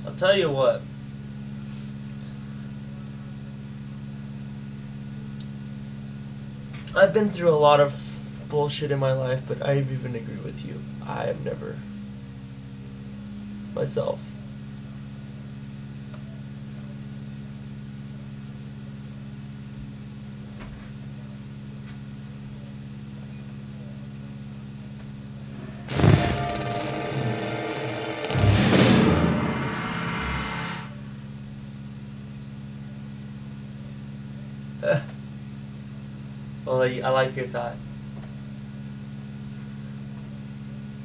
I'll tell you what. I've been through a lot of bullshit in my life, but I even agree with you. I have never myself. Well, I like your thought.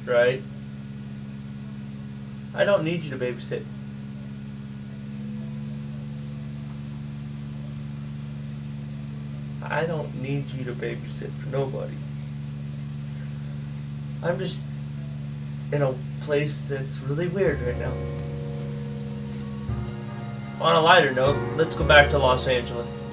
Right? I don't need you to babysit. I don't need you to babysit for nobody. I'm just in a place that's really weird right now. On a lighter note, let's go back to Los Angeles.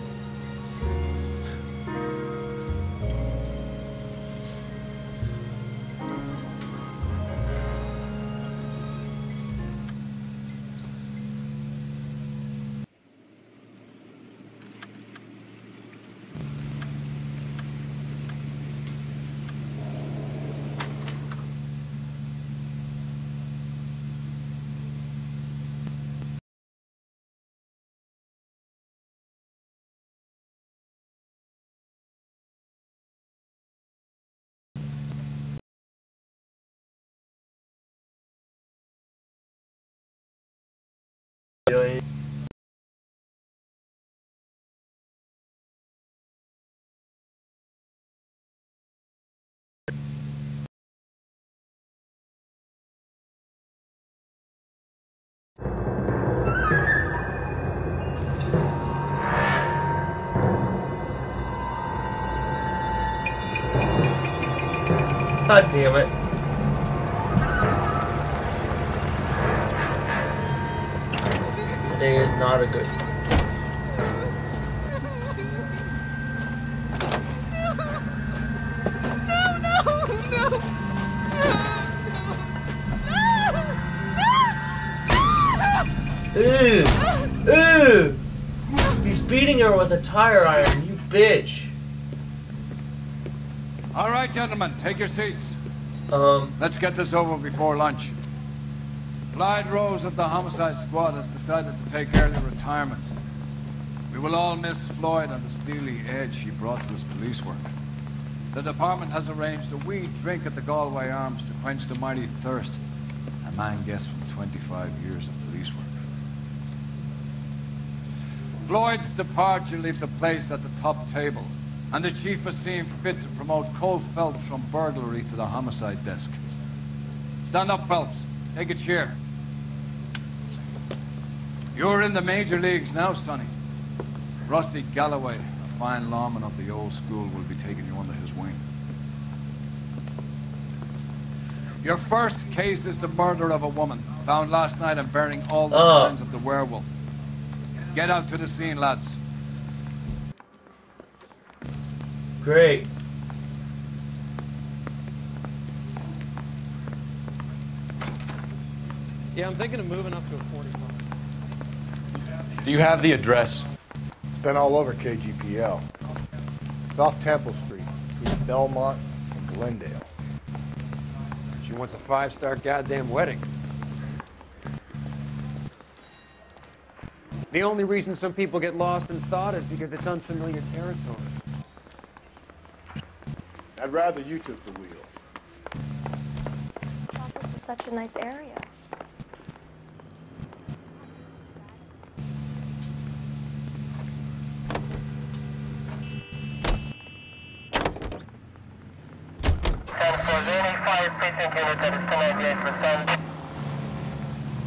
God damn it. Today is not a good. Ew! Ew! He's beating her with a tire iron, you bitch. All right, gentlemen, take your seats. Let's get this over before lunch. Clyde Rose of the homicide squad has decided to take early retirement. We will all miss Floyd and the steely edge he brought to his police work. The department has arranged a wee drink at the Galway Arms to quench the mighty thirst a man gets from 25 years of police work. Floyd's departure leaves a place at the top table, and the chief has seen fit to promote Cole Phelps from burglary to the homicide desk. Stand up, Phelps. Take a chair. You're in the major leagues now, Sonny. Rusty Galloway, a fine lawman of the old school, will be taking you under his wing. Your first case is the murder of a woman, found last night and bearing all the signs of the werewolf. Get out to the scene, lads. Great. Yeah, I'm thinking of moving up to a 45. Do you have the address? It's been all over KGPL. It's off Temple Street, between Belmont and Glendale. She wants a 5-star goddamn wedding. The only reason some people get lost in thought is because it's unfamiliar territory. I'd rather you took the wheel. I thought this was such a nice area.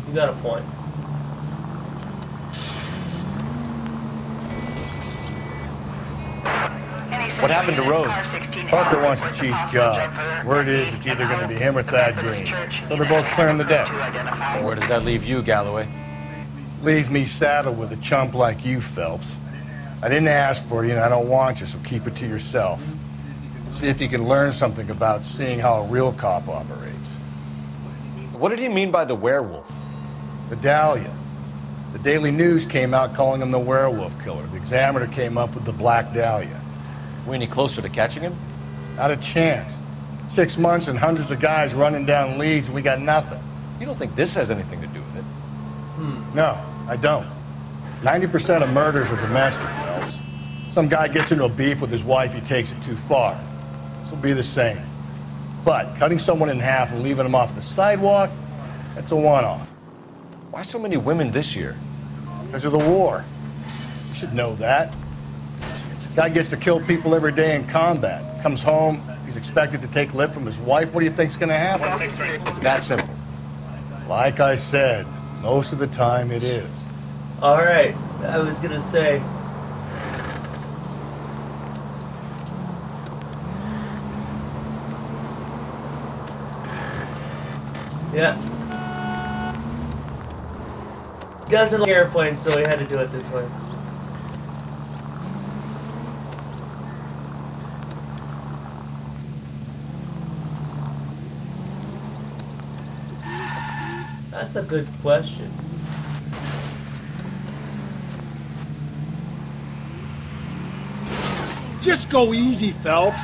You got a point. What happened to Rose? Parker wants the chief's job. Word is it's either going to be him or Thad Green. So they're both clearing the decks. Where does that leave you, Galloway? Leaves me saddled with a chump like you, Phelps. I didn't ask for you and I don't want you, so keep it to yourself. See if you can learn something about seeing how a real cop operates. What did he mean by the werewolf? The Dahlia. The Daily News came out calling him the werewolf killer. The Examiner came up with the Black Dahlia. We any closer to catching him? Not a chance. 6 months and hundreds of guys running down leads, and we got nothing. You don't think this has anything to do with it? No, I don't. 90% of murders are domestic, Phelps. Some guy gets into a beef with his wife, he takes it too far. This will be the same. But cutting someone in half and leaving them off the sidewalk, that's a one-off. Why so many women this year? Because of the war. You should know that. Guy gets to kill people every day in combat. Comes home, he's expected to take lip from his wife. What do you think's gonna happen? It's that simple. Like I said, most of the time it is. Alright, I was gonna say. Yeah. He doesn't like airplanes, so he had to do it this way. That's a good question. Just go easy, Phelps.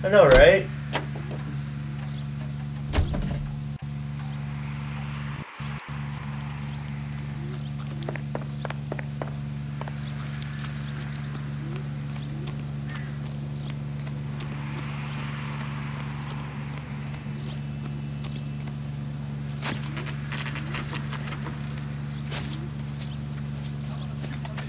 I know, right?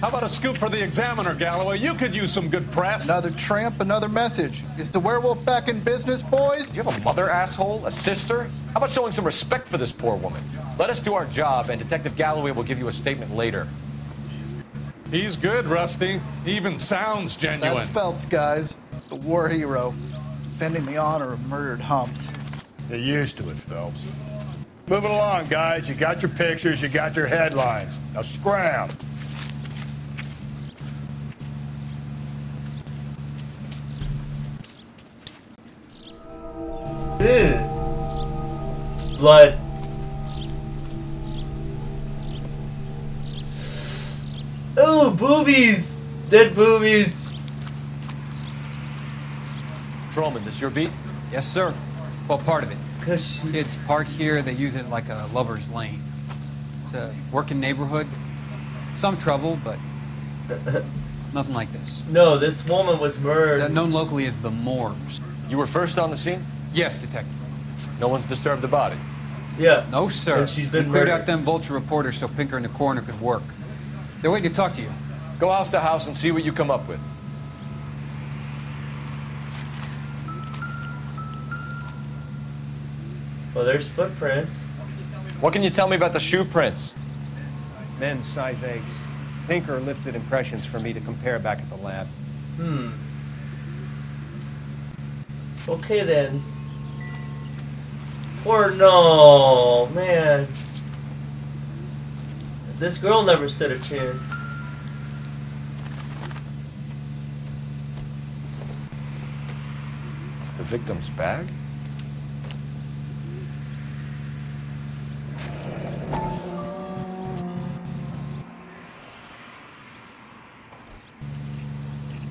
How about a scoop for the Examiner, Galloway? You could use some good press. Another tramp, another message. Is the werewolf back in business, boys? Do you have a mother, asshole? A sister? How about showing some respect for this poor woman? Let us do our job, and Detective Galloway will give you a statement later. He's good, Rusty. He even sounds genuine. That's Phelps, guys. The war hero. Defending the honor of murdered humps. Get used to it, Phelps. Moving along, guys. You got your pictures, you got your headlines. Now scram. Ew. Blood. Oh, boobies! Dead boobies! Patrolman, this your beat? Yes, sir. Well, part of it. Cause Kids park here, they use it like a lover's lane. It's a working neighborhood. Some trouble, but nothing like this. no, this woman was It's murdered. known locally as the Moors. You were first on the scene? Yes, detective. No one's disturbed the body? Yeah. No, sir. And she's been We cleared murdered. out them vulture reporters so Pinker and the coroner could work. They're waiting to talk to you. Go house to house and see what you come up with. Well, there's footprints. What can you tell me about the shoe prints? Men's size 8s. Pinker lifted impressions for me to compare back at the lab. Okay then. Poor no, man. This girl never stood a chance. The victim's bag?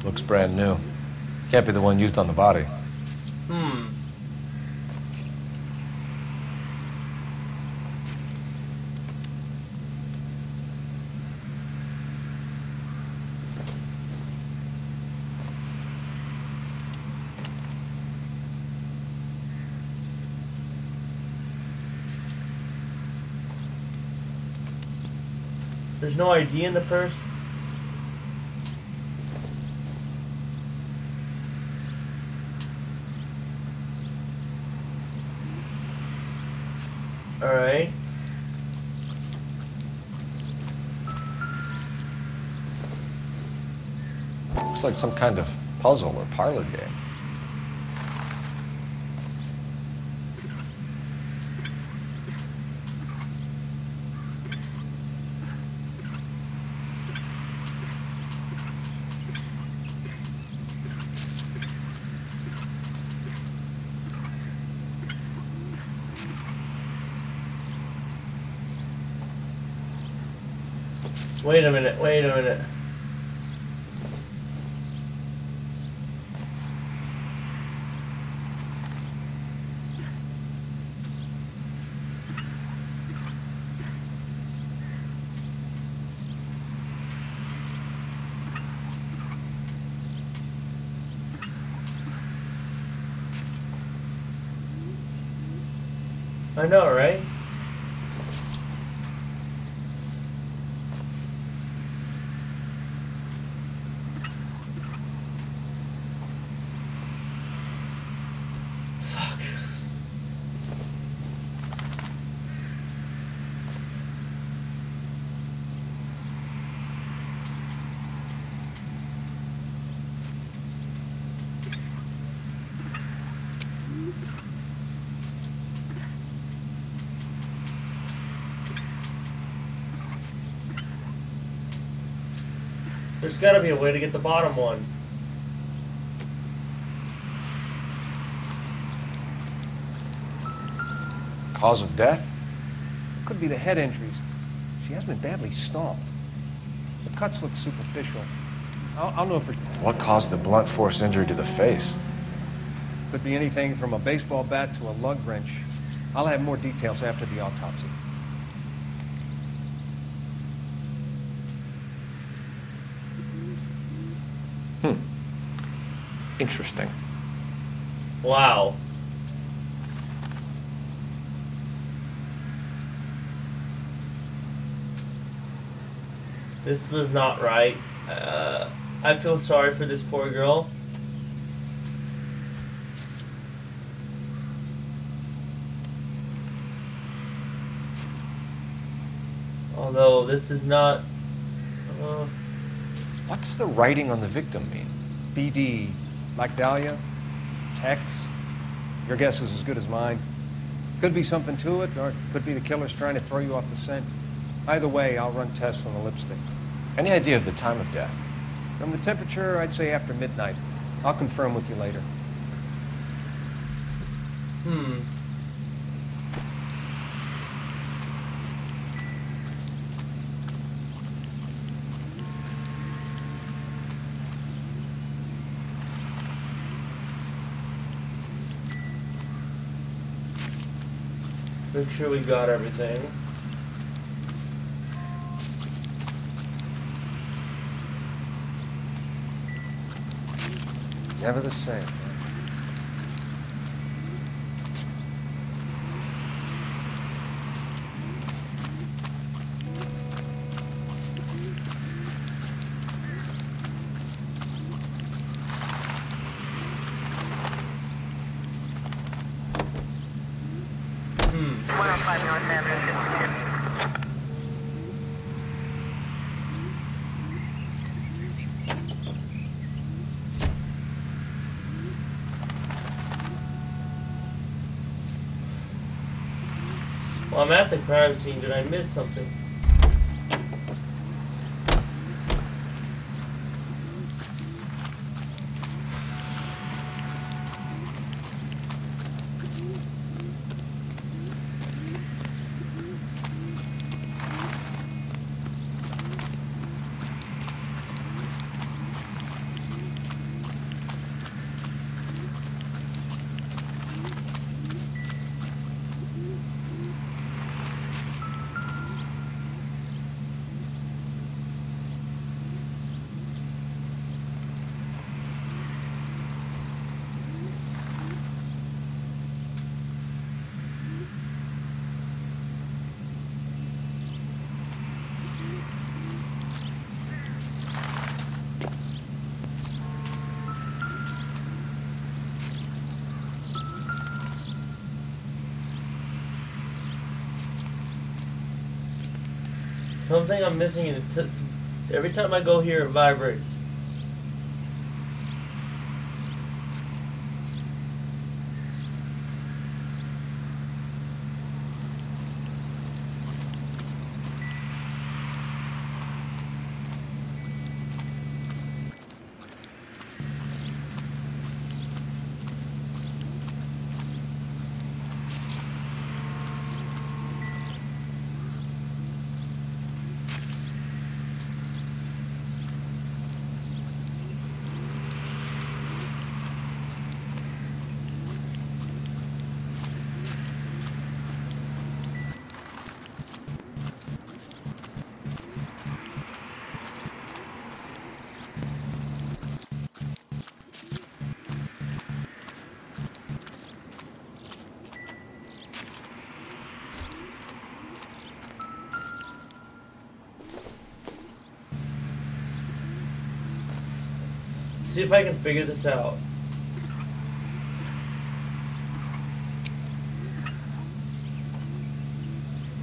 Looks brand new. Can't be the one used on the body. There's no ID in the purse. Alright. Looks like some kind of puzzle or parlor game. Wait a minute, wait a minute. I know, right? Fuck. There's gotta be a way to get the bottom one. Cause of death? Could be the head injuries. She has been badly stomped. The cuts look superficial. I'll know for... What caused the blunt force injury to the face? Could be anything from a baseball bat to a lug wrench. I'll have more details after the autopsy. Interesting. Wow. This is not right. I feel sorry for this poor girl. Although this is not... What does the writing on the victim mean? BD, like Dahlia, Tex. Your guess is as good as mine. Could be something to it, or it could be the killer's trying to throw you off the scent. Either way, I'll run tests on the lipstick. Any idea of the time of death? From the temperature, I'd say after midnight. I'll confirm with you later. Make sure we got everything. Never the same. Well, I'm at the crime scene. Did I miss something? Something I'm missing in it. Every time I go here, it vibrates. See if I can figure this out.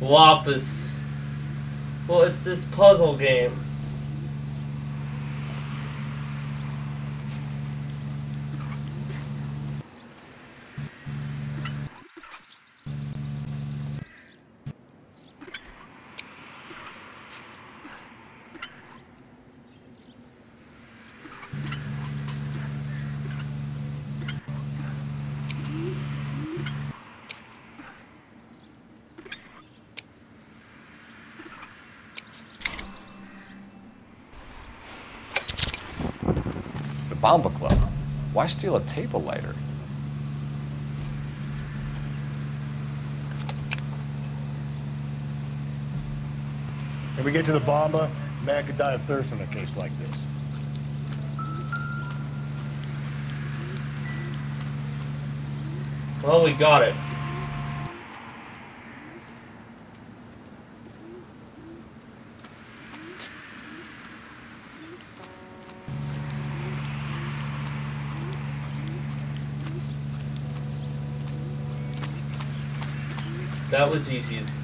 Lapis. Well, it's this puzzle game. Bomba Club. Why steal a table lighter? When we get to the Bomba, man could die of thirst in a case like this. Well, we got it. That was easy as...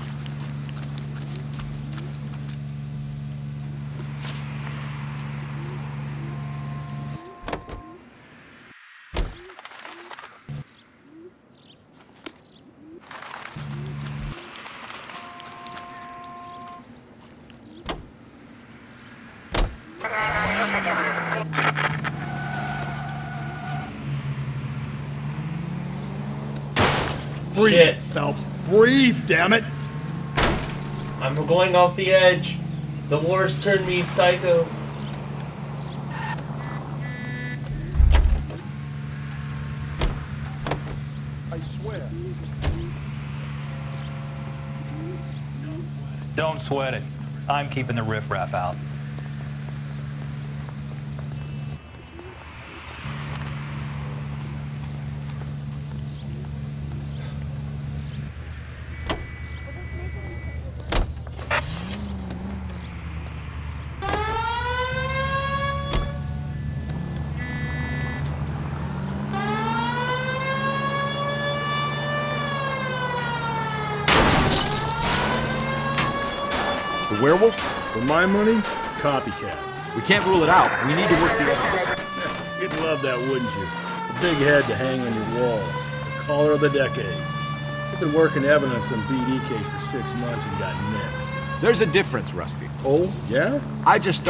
Breathe, Shit. Phelps. Breathe, damn it! I'm going off the edge. The war's turned me psycho. I swear. Don't sweat it. I'm keeping the riffraff out. The werewolf? For my money, copycat. We can't rule it out. We need to work the evidence. You'd love that, wouldn't you? The big head to hang on your wall. The caller of the decade. I've been working evidence on BD case for 6 months and got nicks. There's a difference, Rusty. Oh, yeah? I just...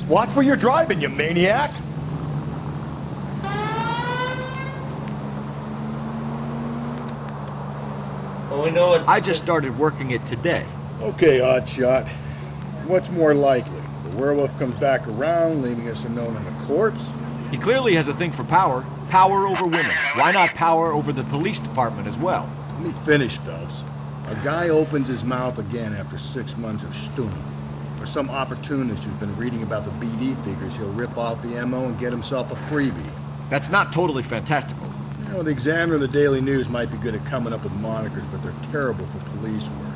Watch where you're driving, you maniac! Well, we know it's... I just started working it today. Okay, oddshot. What's more likely? The werewolf comes back around, leaving us unknown in a corpse? He clearly has a thing for power. Power over women. Why not power over the police department as well? Let me finish, Phelps. A guy opens his mouth again after 6 months of stewing. For some opportunist who's been reading about the BD figures, he'll rip off the MO and get himself a freebie. That's not totally fantastical. You know, the Examiner and the Daily News might be good at coming up with monikers, but they're terrible for police work.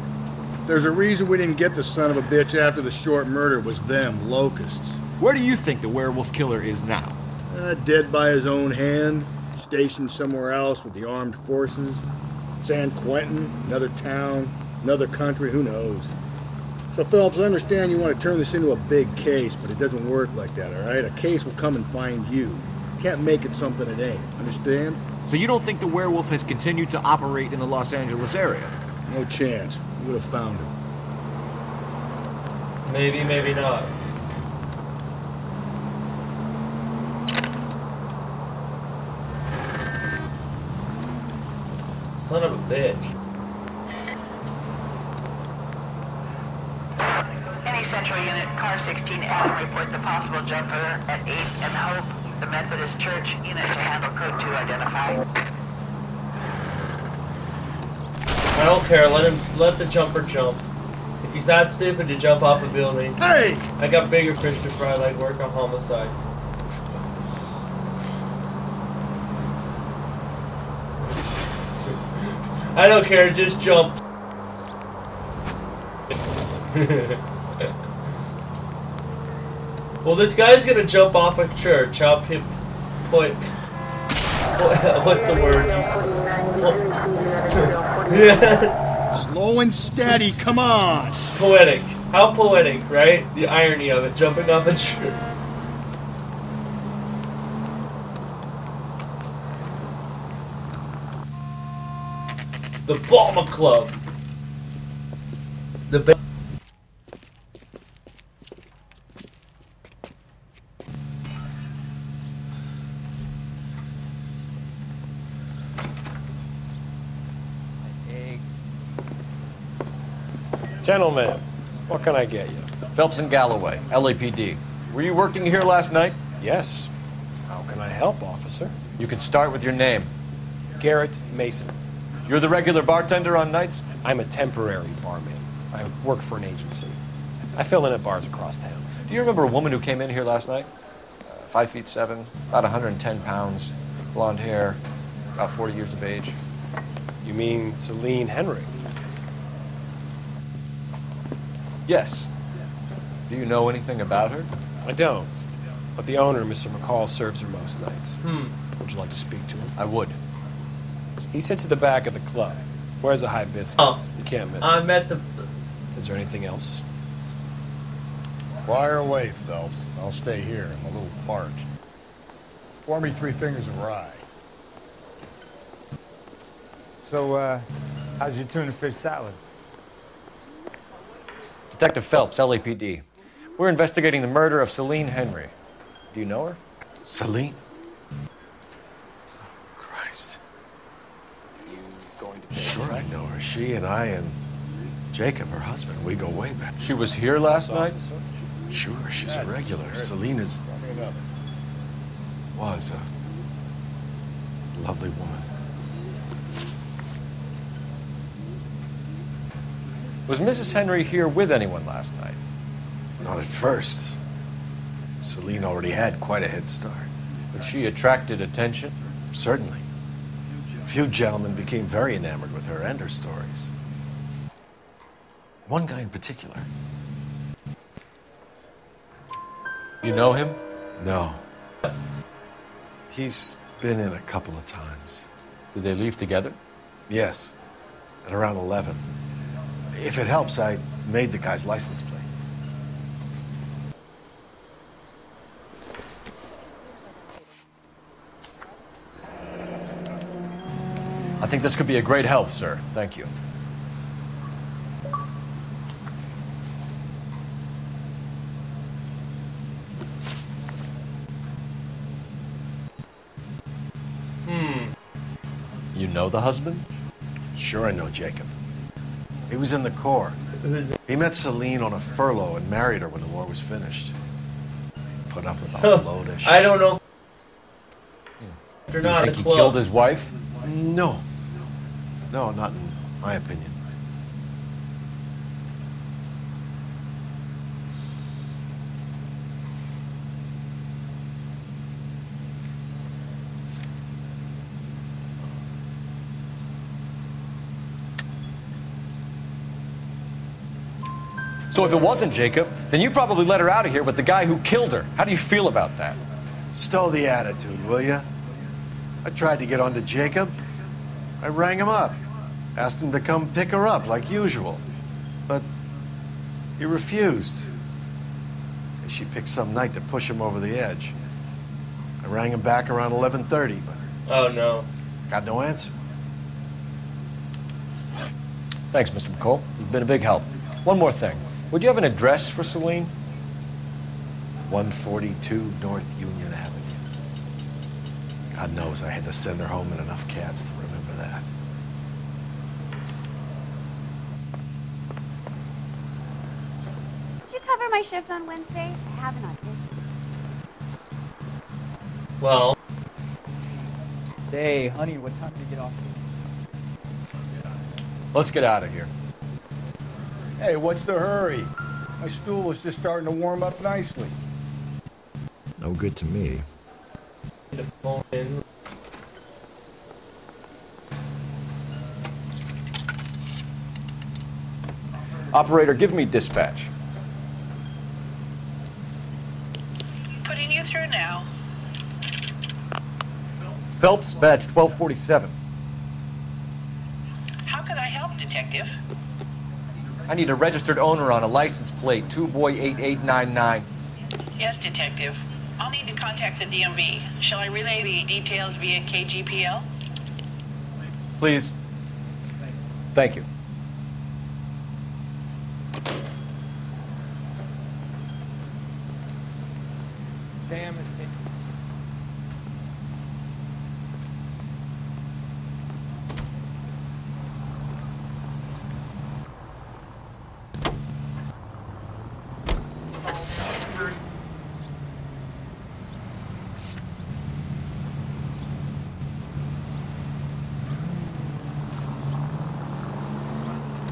There's a reason we didn't get the son of a bitch after the short murder was them, locusts. Where do you think the werewolf killer is now? Dead by his own hand, stationed somewhere else with the armed forces. San Quentin, another town, another country, who knows? So Phelps, I understand you want to turn this into a big case, but it doesn't work like that, all right? A case will come and find you. You can't make it something it ain't, understand? So you don't think the werewolf has continued to operate in the Los Angeles area? No chance. We would have found him. Maybe, maybe not. Son of a bitch. Any central unit, car 16 Adam reports a possible jumper at 8 and Hope, the Methodist Church unit to handle code 2 identify. I don't care, let the jumper jump. If he's that stupid to jump off a building, hey! I got bigger fish to fry, like work on homicide. I don't care, just jump. Well, this guy's gonna jump off a church. How what's the word? Yes. Slow and steady, come on. Poetic. How poetic, right? The irony of it, jumping off a church. The Bomber Club. The Gentlemen, what can I get you? Phelps and Galloway, LAPD. Were you working here last night? Yes. How can I help, officer? You can start with your name. Garrett Mason. You're the regular bartender on nights? I'm a temporary barman. I work for an agency. I fill in at bars across town. Do you remember a woman who came in here last night? 5'7", about 110 pounds, blonde hair, about 40 years of age. You mean Celine Henry? Yes. Do you know anything about her? I don't. But the owner, Mr. McCall, serves her most nights. Would you like to speak to him? I would. He sits at the back of the club. Wears a hibiscus. You can't miss I him. met the... Is there anything else? Fire away, Phelps. I'll stay here. I'm a little parched. Pour me 3 fingers of rye. So, how's your tuna fish salad? Detective Phelps, LAPD. We're investigating the murder of Celine Henry. Do you know her? Celine? Christ. You going to... Sure I know her. She and I and Jacob, her husband, we go way back. She was here last night? Sure, she's a regular. Celine was a lovely woman. Was Mrs. Henry here with anyone last night? Not at first. Celine already had quite a head start. But she attracted attention? Certainly. A few gentlemen became very enamored with her and her stories. One guy in particular. You know him? No. He's been in a couple of times. Did they leave together? Yes. At around 11. If it helps, I made the guy's license plate. I think this could be a great help, sir. Thank you. You know the husband? Sure I know Jacob. He was in the Corps. He met Celine on a furlough and married her when the war was finished. Put up with a load of shit. I don't know. They're Do you not think a he club. killed his wife? No. No, not in my opinion. So if it wasn't Jacob, then you probably let her out of here with the guy who killed her. How do you feel about that? Stow the attitude, will ya? I tried to get onto Jacob. I rang him up. Asked him to come pick her up like usual. But he refused. She picked some night to push him over the edge. I rang him back around 11:30, but... Oh, no. Got no answer. Thanks, Mr. McCall. You've been a big help. One more thing. Would you have an address for Celine? 142 North Union Avenue. God knows I had to send her home in enough cabs to remember that. Did you cover my shift on Wednesday? I have an audition. Well. Say, honey, what time do you get off? Let's get out of here. Hey, what's the hurry? My stool was just starting to warm up nicely. No good to me. The phone in. Operator, give me dispatch. Phelps, badge 1247. How could I help, Detective? I need a registered owner on a license plate, 2boy8899. Yes, Detective. I'll need to contact the DMV. Shall I relay the details via KGPL? Please. Thank you. Sam is...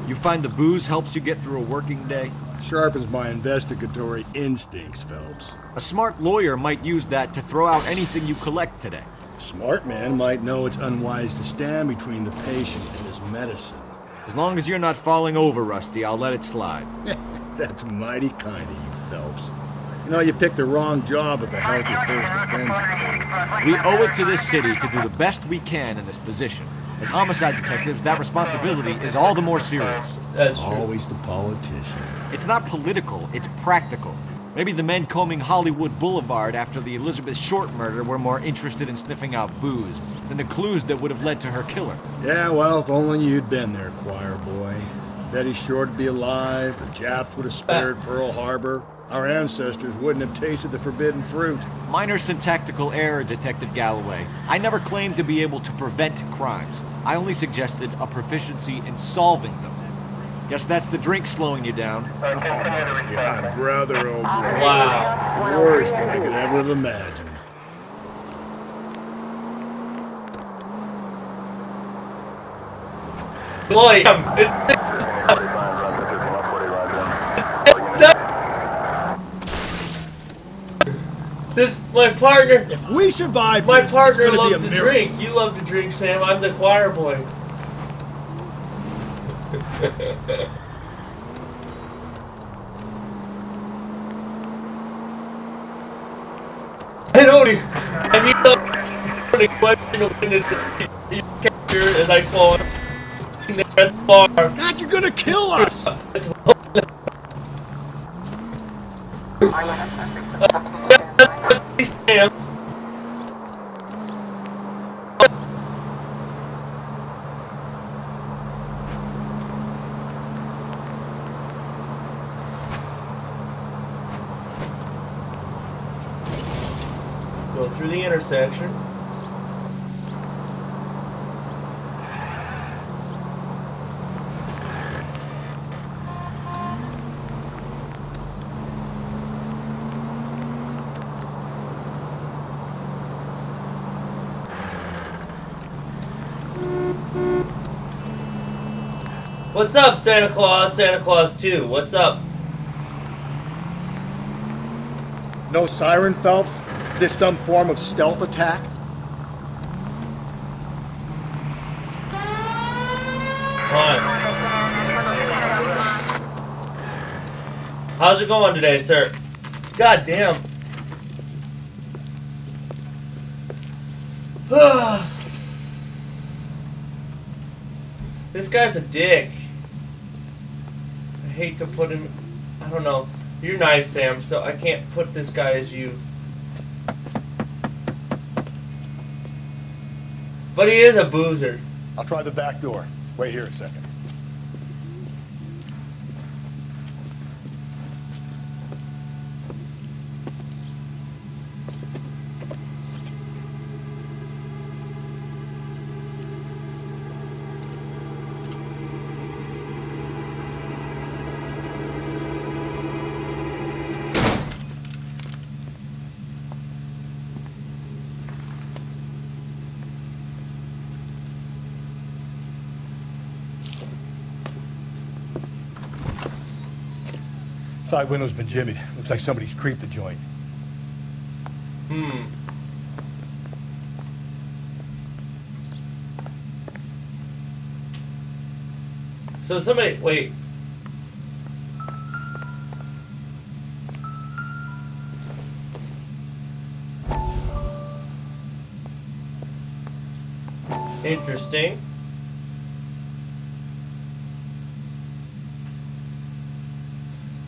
You find the booze helps you get through a working day? Sharpens my investigatory instincts, Phelps. A smart lawyer might use that to throw out anything you collect today. A smart man might know it's unwise to stand between the patient and his medicine. As long as you're not falling over, Rusty, I'll let it slide. That's mighty kind of you, Phelps. You know, you picked the wrong job if a healthy first offender. We owe it to this city to do the best we can in this position. As homicide detectives, that responsibility is all the more serious. That's always the politician. It's not political, it's practical. Maybe the men combing Hollywood Boulevard after the Elizabeth Short murder were more interested in sniffing out booze than the clues that would have led to her killer. Yeah, well, if only you'd been there, choir boy. Betty Short would be alive, the Japs would have spared Pearl Harbor, our ancestors wouldn't have tasted the forbidden fruit. Minor syntactical error, Detective Galloway. I never claimed to be able to prevent crimes. I only suggested a proficiency in solving them. Guess that's the drink slowing you down. Oh my God, brother, oh brother. Wow. Worst thing I could ever have imagined. This, my partner. If we survive my this, partner it's gonna loves be a to miracle. drink. You love to drink, Sam. I'm the choir boy. I mean, the question of when is the character as I fall in the bar. God, you're gonna kill us! Sam. Go through the intersection. What's up, Santa Claus? Santa Claus 2. What's up? No siren, Phelps? This some form of stealth attack? How's it going today, sir? God damn. This guy's a dick. I hate to put him... I don't know. You're nice, Sam, so I can't put this guy as you. But he is a boozer. I'll try the back door. Wait here a second. Side window's been jimmied. Looks like somebody's creeped the joint. So somebody... Wait. Interesting.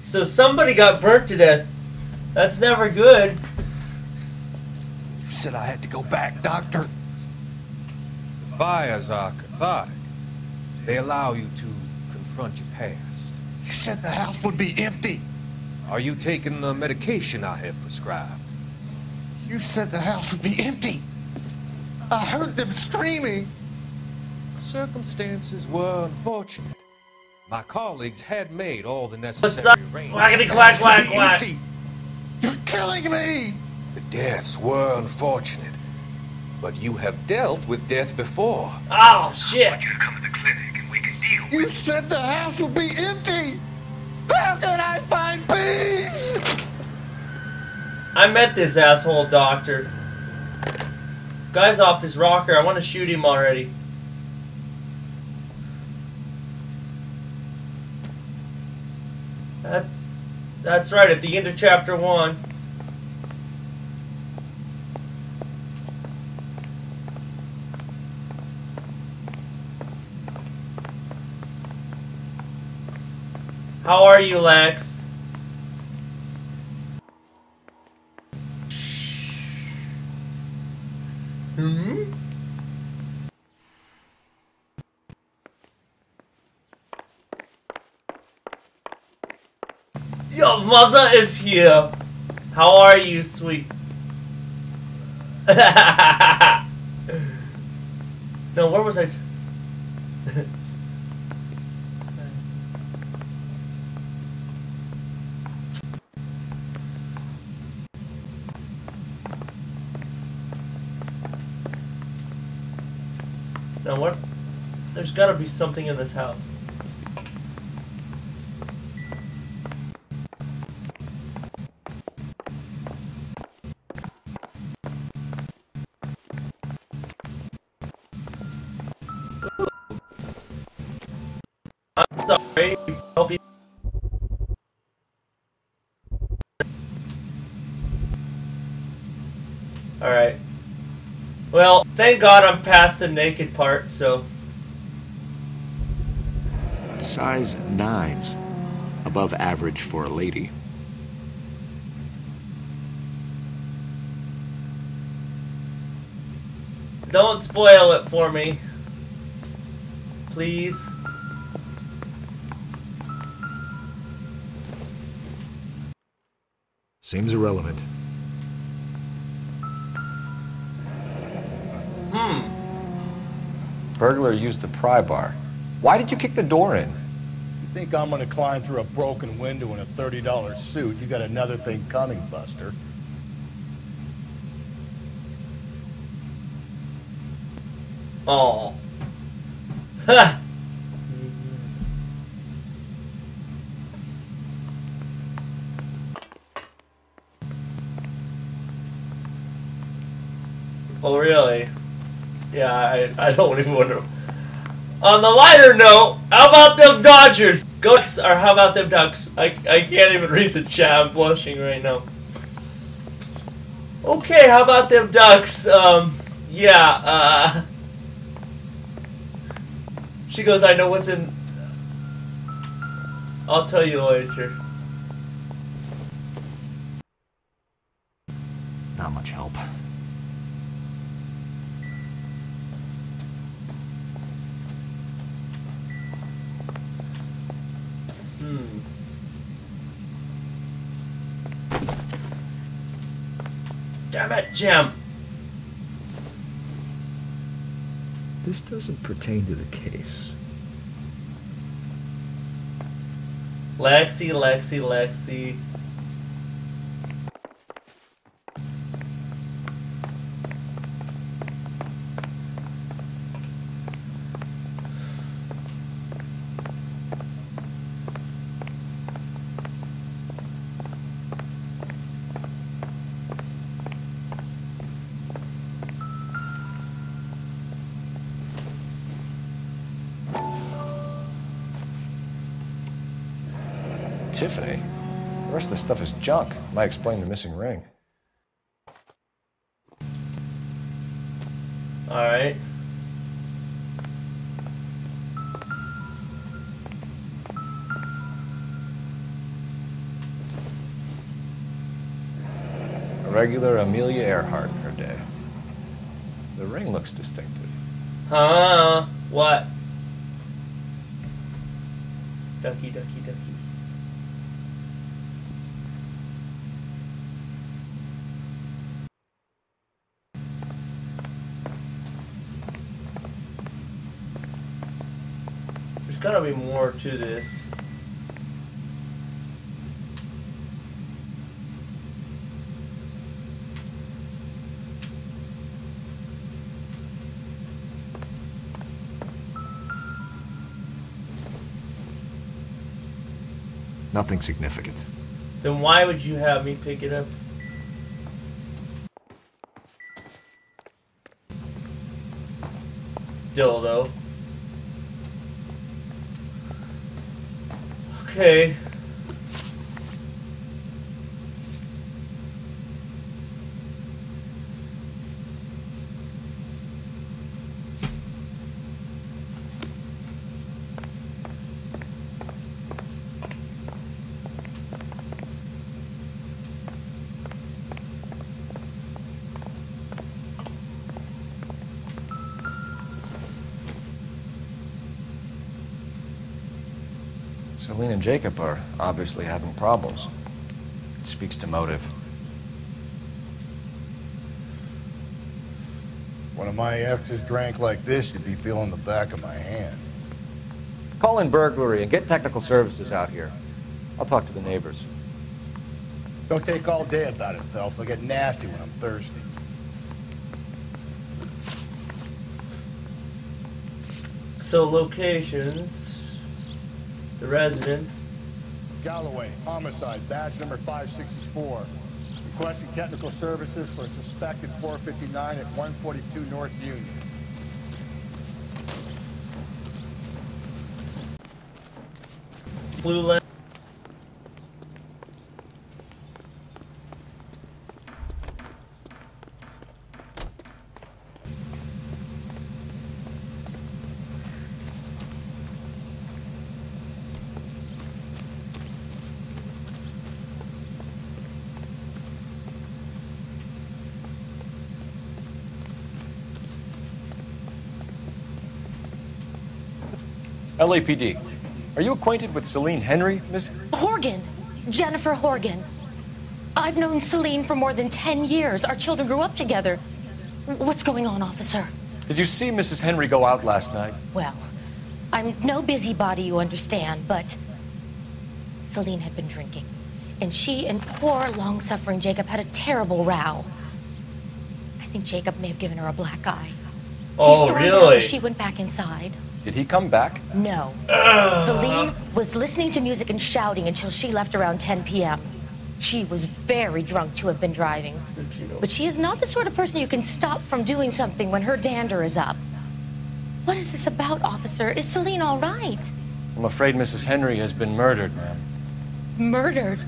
So somebody got burnt to death. That's never good. You said I had to go back, Doctor. Fires are cathartic. They allow you to confront your past. You said the house would be empty. Are you taking the medication I have prescribed? You said the house would be empty. I heard them screaming. Circumstances were unfortunate. My colleagues had made all the What's necessary up? arrangements. Quackity quack quack quack. You're killing me. The deaths were unfortunate, but you have dealt with death before. Oh shit! I want you to come to the clinic and we can deal with it. You said the house would be empty. How can I find peace? I met this asshole doctor. Guy's off his rocker. I want to shoot him already. That's right, at the end of chapter 1. How are you, Lex? Hmm? Your mother is here. How are you, sweet? No, where was I? Now what? There's gotta be something in this house. I'm sorry. Alright. Well, thank God I'm past the naked part, so. Size 9s. Above average for a lady. Don't spoil it for me. Please. Seems irrelevant. Burglar used the pry bar. Why did you kick the door in? You think I'm gonna climb through a broken window in a $30 suit? You got another thing coming, Buster. Oh. Ha! Oh, really? Yeah, I don't even wonder. On the lighter note, how about them Dodgers? Ducks, or how about them Ducks? I can't even read the chat. I'm blushing right now. Okay, how about them Ducks? Yeah, she goes, I know what's in. I'll tell you later. Not much help. Damn it, Jim! This doesn't pertain to the case. Lexi, Lexi, Lexi. Tiffany? The rest of the stuff is junk. Might explain the missing ring. Alright. regular Amelia Earhart in her day. The ring looks distinctive. Huh? What? Ducky, ducky, ducky. There's gotta be more to this. Nothing significant. Then why would you have me pick it up? Dildo. Okay. Celine and Jacob are obviously having problems. It speaks to motive. When my exes drank like this, you'd be feeling the back of my hand. Call in burglary and get technical services out here. I'll talk to the neighbors. Don't take all day about it, Phelps. I'll get nasty when I'm thirsty. So locations. The residence. Galloway, homicide, badge number 564. Requesting technical services for a suspected 459 at 142 North Union. Flu lamp. LAPD. Are you acquainted with Celine Henry, Miss? Horgan. Jennifer Horgan. I've known Celine for more than 10 years. Our children grew up together. What's going on, officer? Did you see Mrs. Henry go out last night? Well, I'm no busybody, you understand, but Celine had been drinking. And she and poor, long-suffering Jacob had a terrible row. I think Jacob may have given her a black eye. Oh, He stormed out really? when she went back inside. Did he come back? No. Celine was listening to music and shouting until she left around 10 p.m. She was very drunk to have been driving. But she is not the sort of person you can stop from doing something when her dander is up. What is this about, officer? Is Celine all right? I'm afraid Mrs. Henry has been murdered, ma'am. Murdered?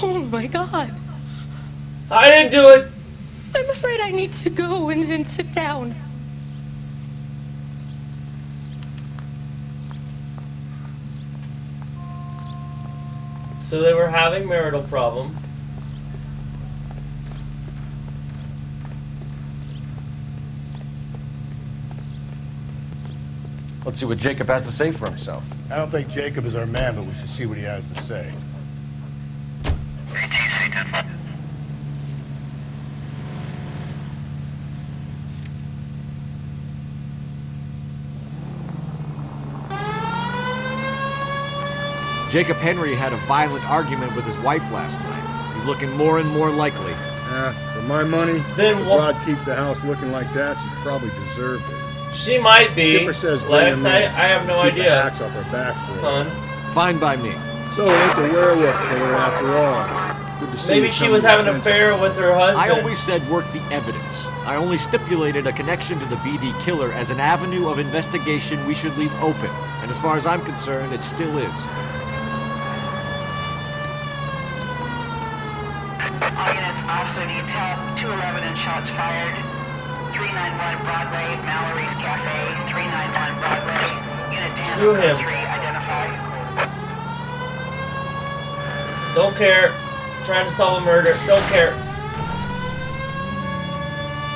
Oh my God. I didn't do it. I'm afraid I need to go and sit down. So they were having marital problem. Let's see what Jacob has to say for himself. I don't think Jacob is our man, but we should see what he has to say. Jacob Henry had a violent argument with his wife last night. He's looking more and more likely. For my money, then if Rod keeps the house looking like that, she probably deserved it. She might be. Skipper says Lex, bring him in. I have no Keep idea. the axe off our backs for Hun. Fine by me. So it ain't the werewolf killer after all. Good to see Maybe you she come was to having an senses. affair with her husband. I always said work the evidence. I only stipulated a connection to the BD killer as an avenue of investigation we should leave open. And as far as I'm concerned, it still is. All units, officer detail, 211 and shots fired. 391 Broadway, Mallory's Cafe, 391 Broadway. Unit to Screw him. handle 3, identify. Don't care. trying to solve a murder. Don't care.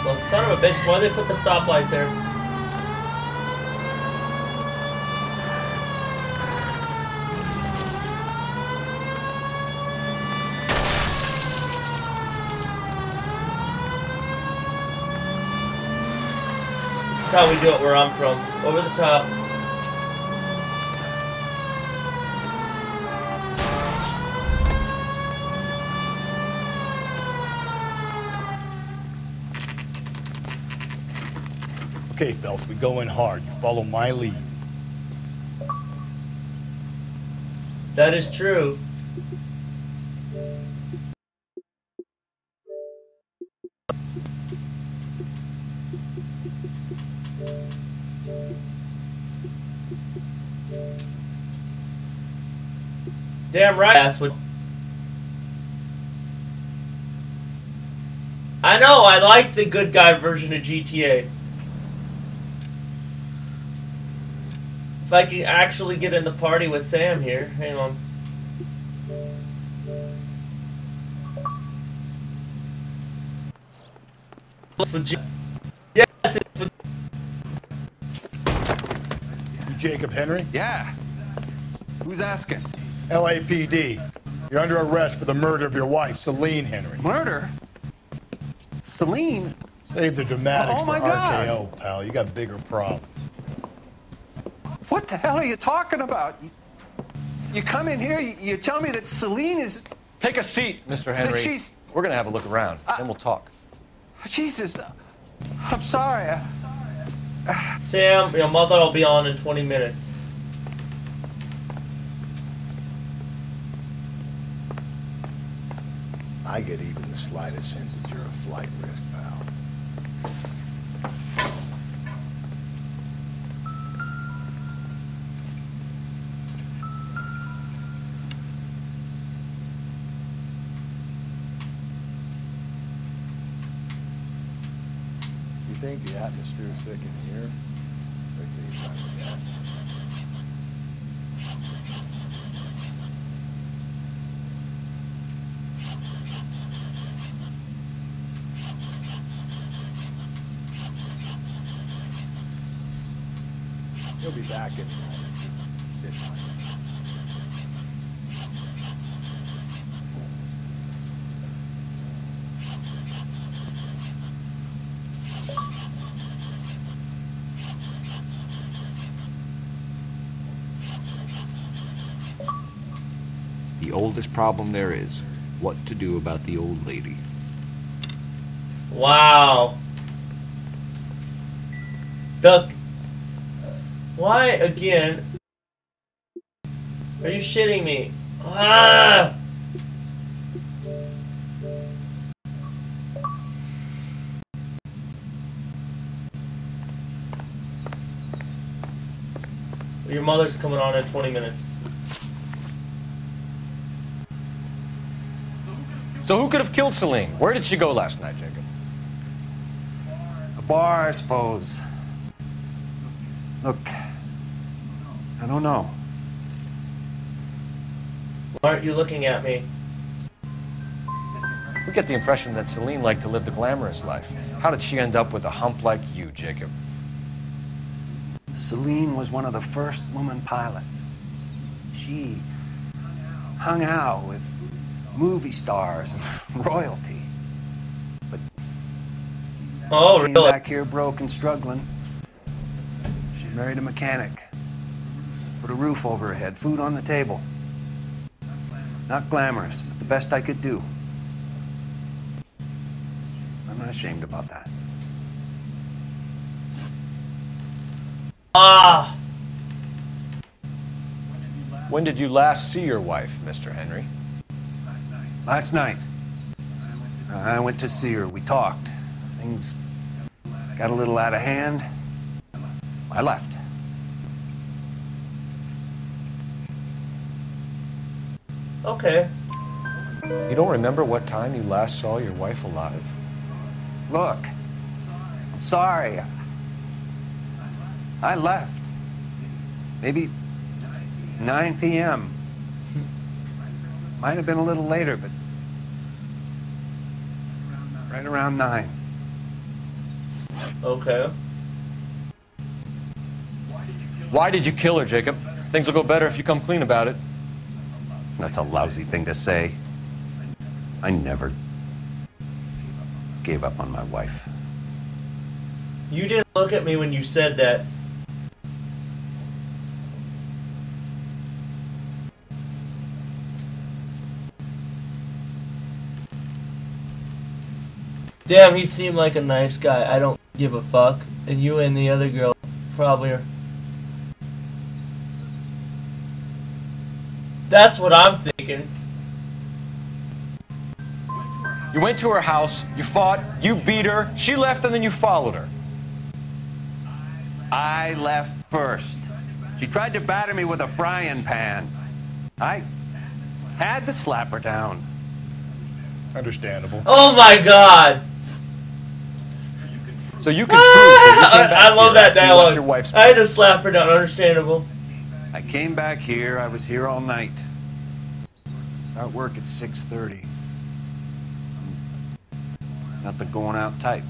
Well, son of a bitch, why did they put the stoplight there? This is how we do it where I'm from. Over the top. Okay, Phelps, we go in hard. You follow my lead. That is true. Damn right, ass would. I know, I like the good guy version of GTA. If I can actually get in the party with Sam here, hang on. Yes, it's for You Jacob Henry? Yeah. Who's asking? LAPD. You're under arrest for the murder of your wife, Celine Henry. Murder? Celine? Save the dramatics Oh, for my God. RKO, pal. You got bigger problems. What the hell are you talking about? You come in here, you tell me that Celine is... Take a seat, Mr. Henry. That she's... We're gonna have a look around, then we'll talk. Jesus, I'm sorry. Sam, your mother will be on in 20 minutes. I get even the slightest hint that you're a flight risk, pal. You think the atmosphere's thick in here? Wait till you find the gas. He'll be back in a moment. Just sit tight. The oldest problem there is what to do about the old lady. Wow. Duck. Why again? Are you shitting me? Ah! Your mother's coming on in 20 minutes. So who could have killed Celine? Where did she go last night, Jacob? A bar, I suppose. Look, I don't know. Why aren't you looking at me? We get the impression that Celine liked to live the glamorous life. How did she end up with a hump like you, Jacob? Celine was one of the first woman pilots. She hung out with movie stars and royalty. But came back here broke and struggling. She married a mechanic. Put a roof over her head, food on the table. Not glamorous, but the best I could do. I'm not ashamed about that. Ah! When did you last see your wife, Mr. Henry? Last night. I went to see her. We talked. Things got a little out of hand. I left. Okay. You don't remember what time you last saw your wife alive? Look, I'm sorry. I left. Maybe 9 p.m. Might have been a little later, but right around 9. Okay. Why did you kill her, Jacob? Things will go better if you come clean about it. That's a lousy thing to say. I never gave up on my wife. You didn't look at me when you said that. Damn, he seemed like a nice guy. I don't give a fuck. And you and the other girl probably are. That's what I'm thinking. You went to her house, you fought, you beat her, she left, and then you followed her. I left first. She tried to batter me with a frying pan. I had to slap her down. Understandable. Oh my god! So you can prove that I love that dialogue. I had to slap her down. Understandable. I came back here. I was here all night. Start work at 6:30. Not the going out type.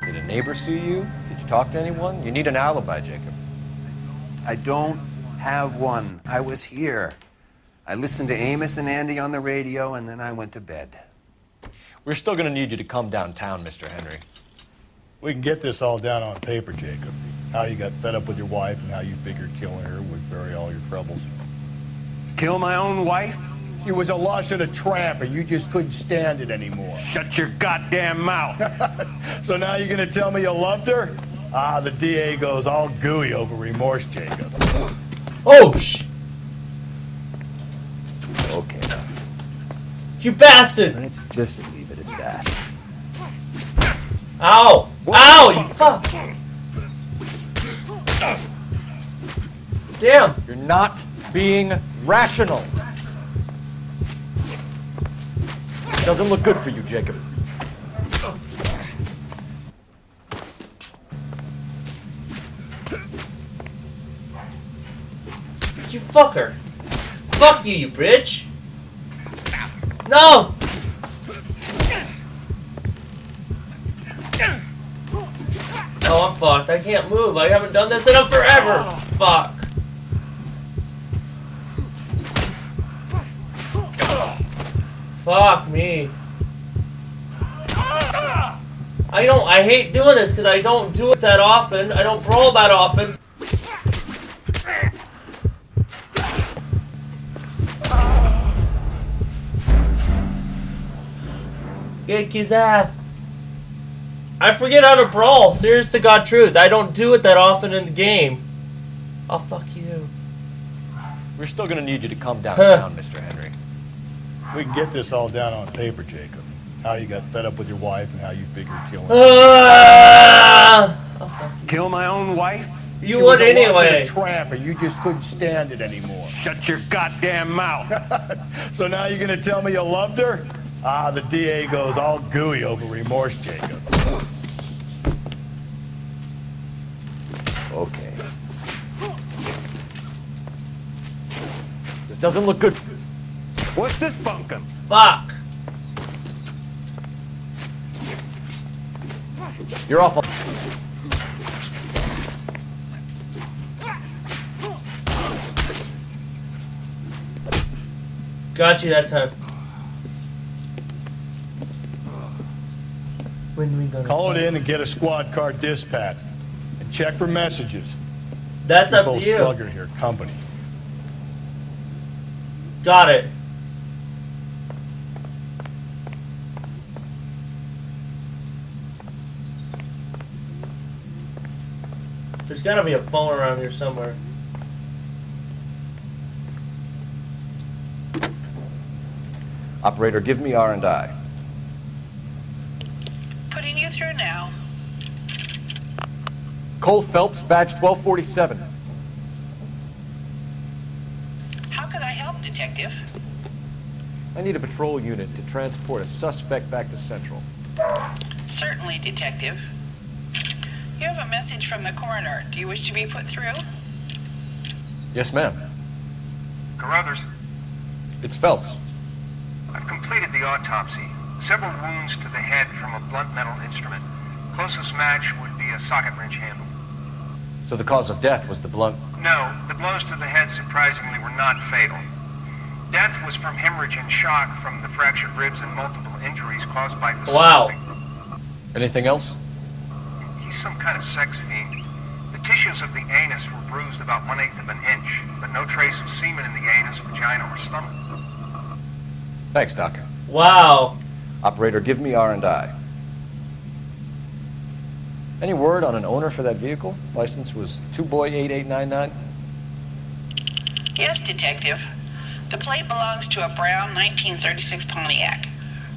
Did a neighbor see you? Did you talk to anyone? You need an alibi, Jacob. I don't have one. I was here. I listened to Amos and Andy on the radio, and then I went to bed. We're still going to need you to come downtown, Mr. Henry. We can get this all down on paper, Jacob. How you got fed up with your wife and how you figured killing her would bury all your troubles. Kill my own wife? She was a lush and a tramp, and you just couldn't stand it anymore. Shut your goddamn mouth. So now you're going to tell me you loved her? Ah, the DA goes all gooey over remorse, Jacob. Oh, sh! Okay. You bastard! Let's just leave it at that. Ow! Ow, you fuck! Damn! You're not being rational. Doesn't look good for you, Jacob. You fucker! Fuck you, you bitch! No! Oh, I'm fucked. I can't move. I haven't done this in a forever. Fuck. Fuck me. I hate doing this because I don't do it that often. I don't brawl that often. Kick his ass. I forget how to brawl. Serious to God truth. I don't do it that often in the game. Oh, fuck you. We're still going to need you to come downtown, Mr. Henry. We can get this all down on paper, Jacob. How you got fed up with your wife and how you figured killing her. Oh, kill my own wife? You would anyway. A tramp, and you just couldn't stand it anymore. Shut your goddamn mouth. So now you're going to tell me you loved her? Ah, the DA goes all gooey over remorse, Jacob. Okay. This doesn't look good. What's this bunkum? Fuck. You're awful. Got you that time. When we gonna call it in and get a squad car dispatched. And check for messages. That's up to you. Slugger here, company. Got it. There's gotta be a phone around here somewhere. Operator, give me R&I. Putting you through now. Cole Phelps, badge 1247. How can I help, Detective? I need a patrol unit to transport a suspect back to Central. Certainly, Detective. You have a message from the coroner. Do you wish to be put through? Yes, ma'am. Carruthers, It's Phelps. I've completed the autopsy. Several wounds to the head from a blunt metal instrument. Closest match would be a socket wrench handle. So the cause of death was the blunt... No, the blows to the head surprisingly were not fatal. Death was from hemorrhage and shock from the fractured ribs and multiple injuries caused by the Wow. Anything else? He's some kind of sex fiend. The tissues of the anus were bruised about 1/8 of an inch, but no trace of semen in the anus, vagina, or stomach. Thanks, Doc. Wow. Operator, give me R&I. Any word on an owner for that vehicle? License was 2boy8899. Yes, Detective. The plate belongs to a brown 1936 Pontiac.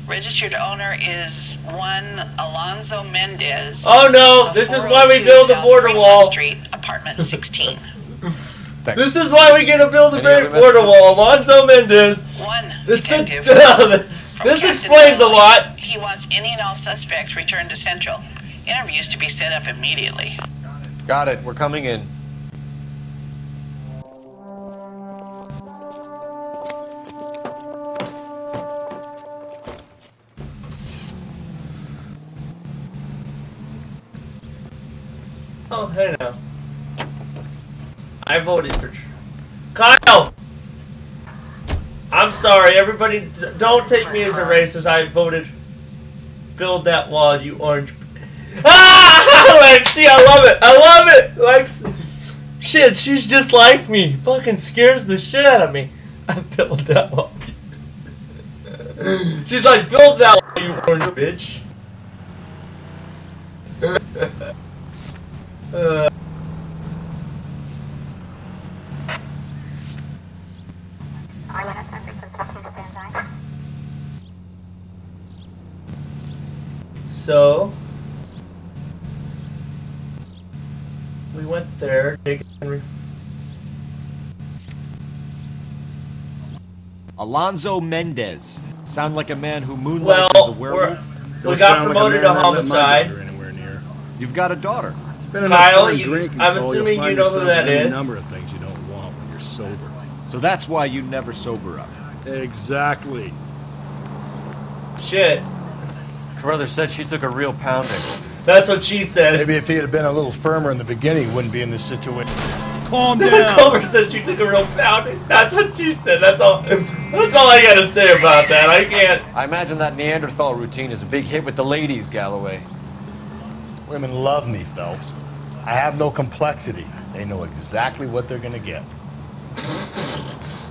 Registered owner is one Alonzo Mendez. Oh no! This is why we build a border wall. Street, apartment 16. This is why we get to build a border wall. Alonzo Mendez. Detective. This explains a lot. He wants any and all suspects returned to Central. Interviews to be set up immediately. Got it. We're coming in. Oh, hey now. I voted for Kyle! I'm sorry, everybody, don't take me as a racist. I voted build that wall, you orange. Ah! Lexi, I love it! I love it! Lexi. Shit, she's just like me. Fucking scares the shit out of me. I built that wall. She's like, build that wall, you orange bitch. So we went there. Alonzo Mendez. Sound like a man who moonlights as the werewolf? We got promoted to homicide. You've got a daughter. Kyle, I'm assuming you know who that is. A number of things you don't want when you're sober. So that's why you never sober up. Exactly. Shit. Carruthers said she took a real pounding. That's what she said. Maybe if he had been a little firmer in the beginning, he wouldn't be in this situation. Calm down. Culver says she took a real pounding. That's what she said. That's all I gotta say about that. I can't. I imagine that Neanderthal routine is a big hit with the ladies, Galloway. Women love me, Phelps. I have no complexity. They know exactly what they're gonna get.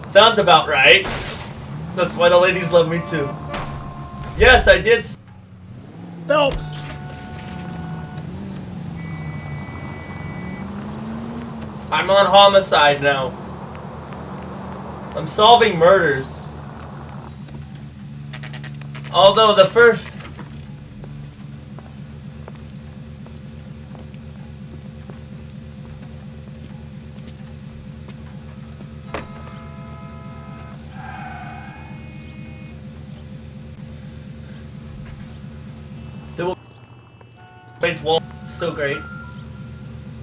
Sounds about right. That's why the ladies love me too. Yes, I did. Phelps! I'm on homicide now. I'm solving murders. Although the first... Wait, wall, so great.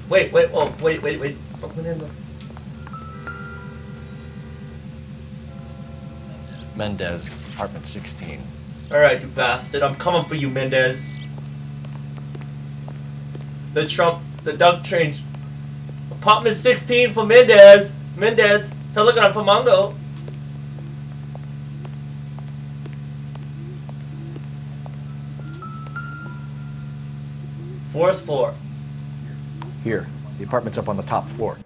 Wait, oh, wait. Open in the... Mendez, apartment 16. Alright, you bastard. I'm coming for you, Mendez. The Doug train. Apartment 16 for Mendez. Mendez, telegram for Mongo. Fourth floor. Here. The apartment's up on the top floor.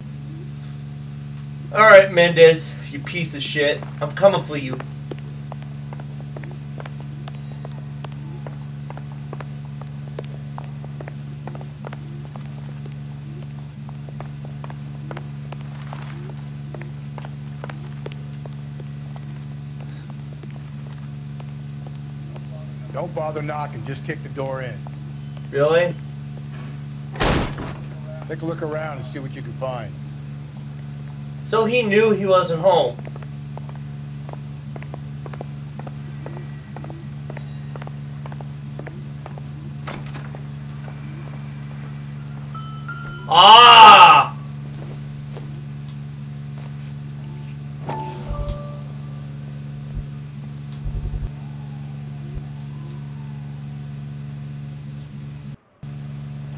Alright, Mendez, you piece of shit. I'm coming for you. Don't bother knocking, just kick the door in. Really? Take a look around and see what you can find. So he knew he wasn't home.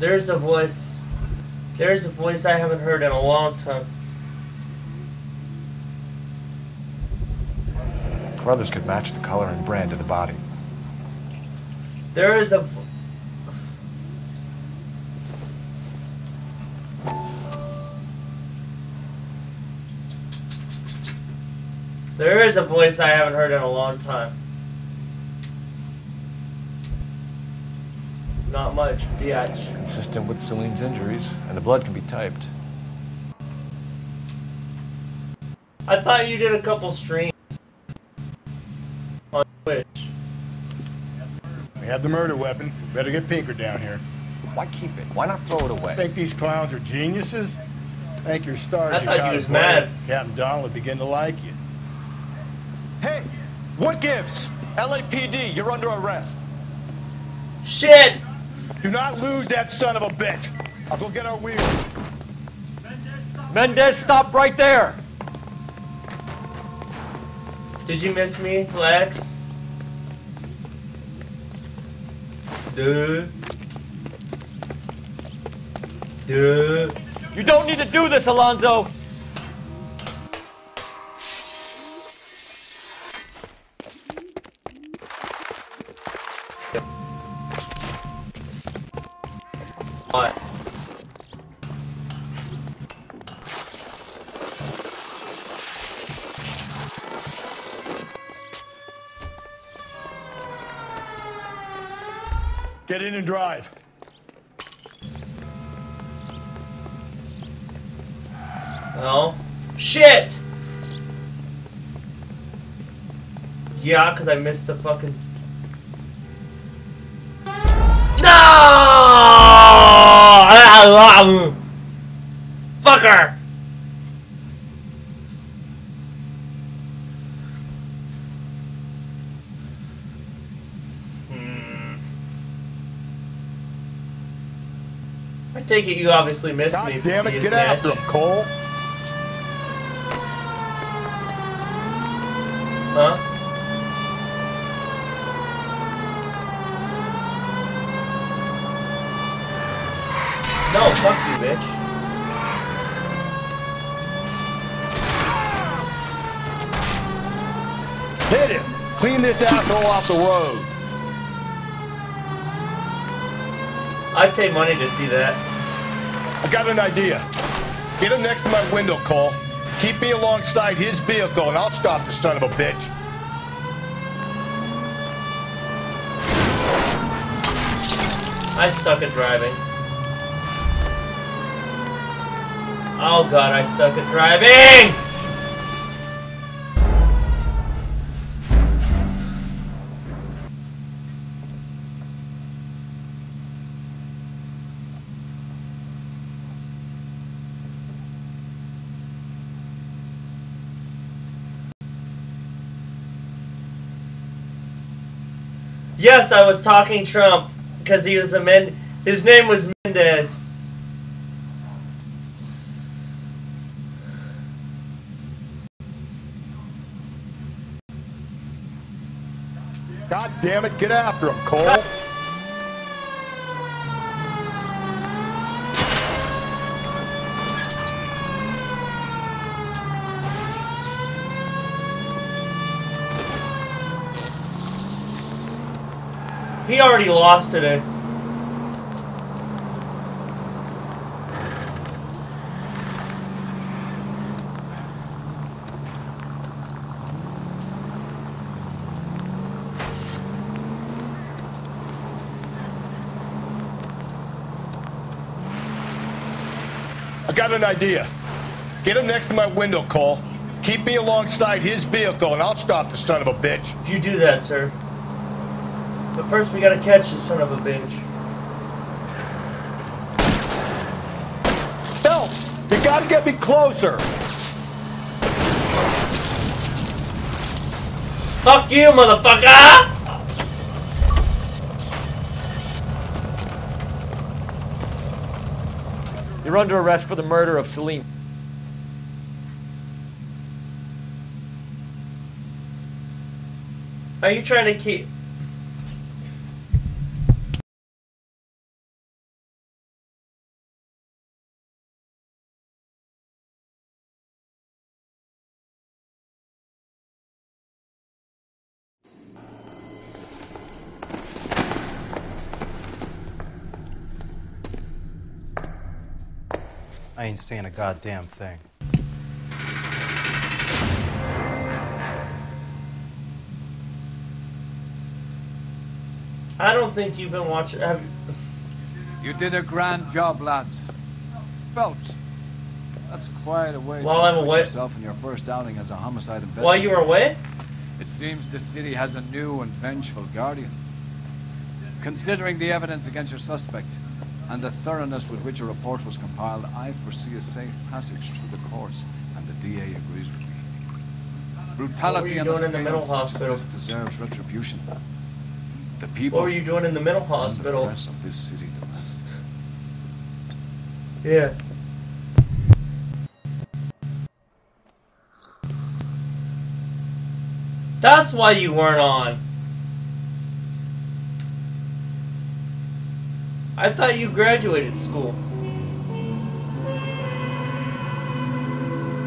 There's a voice. There's a voice I haven't heard in a long time. Brothers could match the color and brand of the body. There is a... There is a voice I haven't heard in a long time. Not much, biatch. Consistent with Celine's injuries, and the blood can be typed. I thought you did a couple streams on Twitch. We have the murder weapon. Better get Pinker down here. Why keep it? Why not throw it away? Think these clowns are geniuses? Thank your stars I you thought got you was us away. mad. Captain Donald would begin to like you. Hey, what gives? LAPD, you're under arrest. Shit! Do not lose that son of a bitch. I'll go get our wheels. Mendez, stop right there. Did you miss me, Lex? Duh. Duh. You don't need to do this, Alonzo. What? Get in and drive. No. Shit! Yeah, because I missed the fucking... No! Fucker! I take it you obviously missed me. God damn it, you get snitch. after him, Cole. Huh? No, fuck you, bitch. Hit him. Clean this asshole off the road. I'd pay money to see that. I got an idea. Get him next to my window, Cole. Keep me alongside his vehicle, and I'll stop the son of a bitch. I suck at driving. Oh god, I suck at driving! Yes, I was talking Trump because he was his name was Mendez. God damn it, get after him, Cole. He already lost today. I got an idea. Get him next to my window, Cole. Keep me alongside his vehicle, and I'll stop the son of a bitch. You do that, sir. But first we gotta catch this son of a bitch. Phelps, you gotta get me closer. Fuck you, motherfucker! You're under arrest for the murder of Celine. Are you trying to keep... I ain't saying a goddamn thing. I don't think you've been watching. Have you? You did a grand job, lads. Phelps, that's quite a way While to I'm put away- yourself in your first outing as a homicide investigator. While you were away? It seems the city has a new and vengeful guardian. Considering the evidence against your suspect and the thoroughness with which a report was compiled, I foresee a safe passage through the courts, and the DA agrees with me. Brutality What and were a you doing in the mental scale such as hospital? this deserves retribution. The people What were you doing in the mental and the hospital? press of this city demand. Yeah. That's why you weren't on. I thought you graduated school.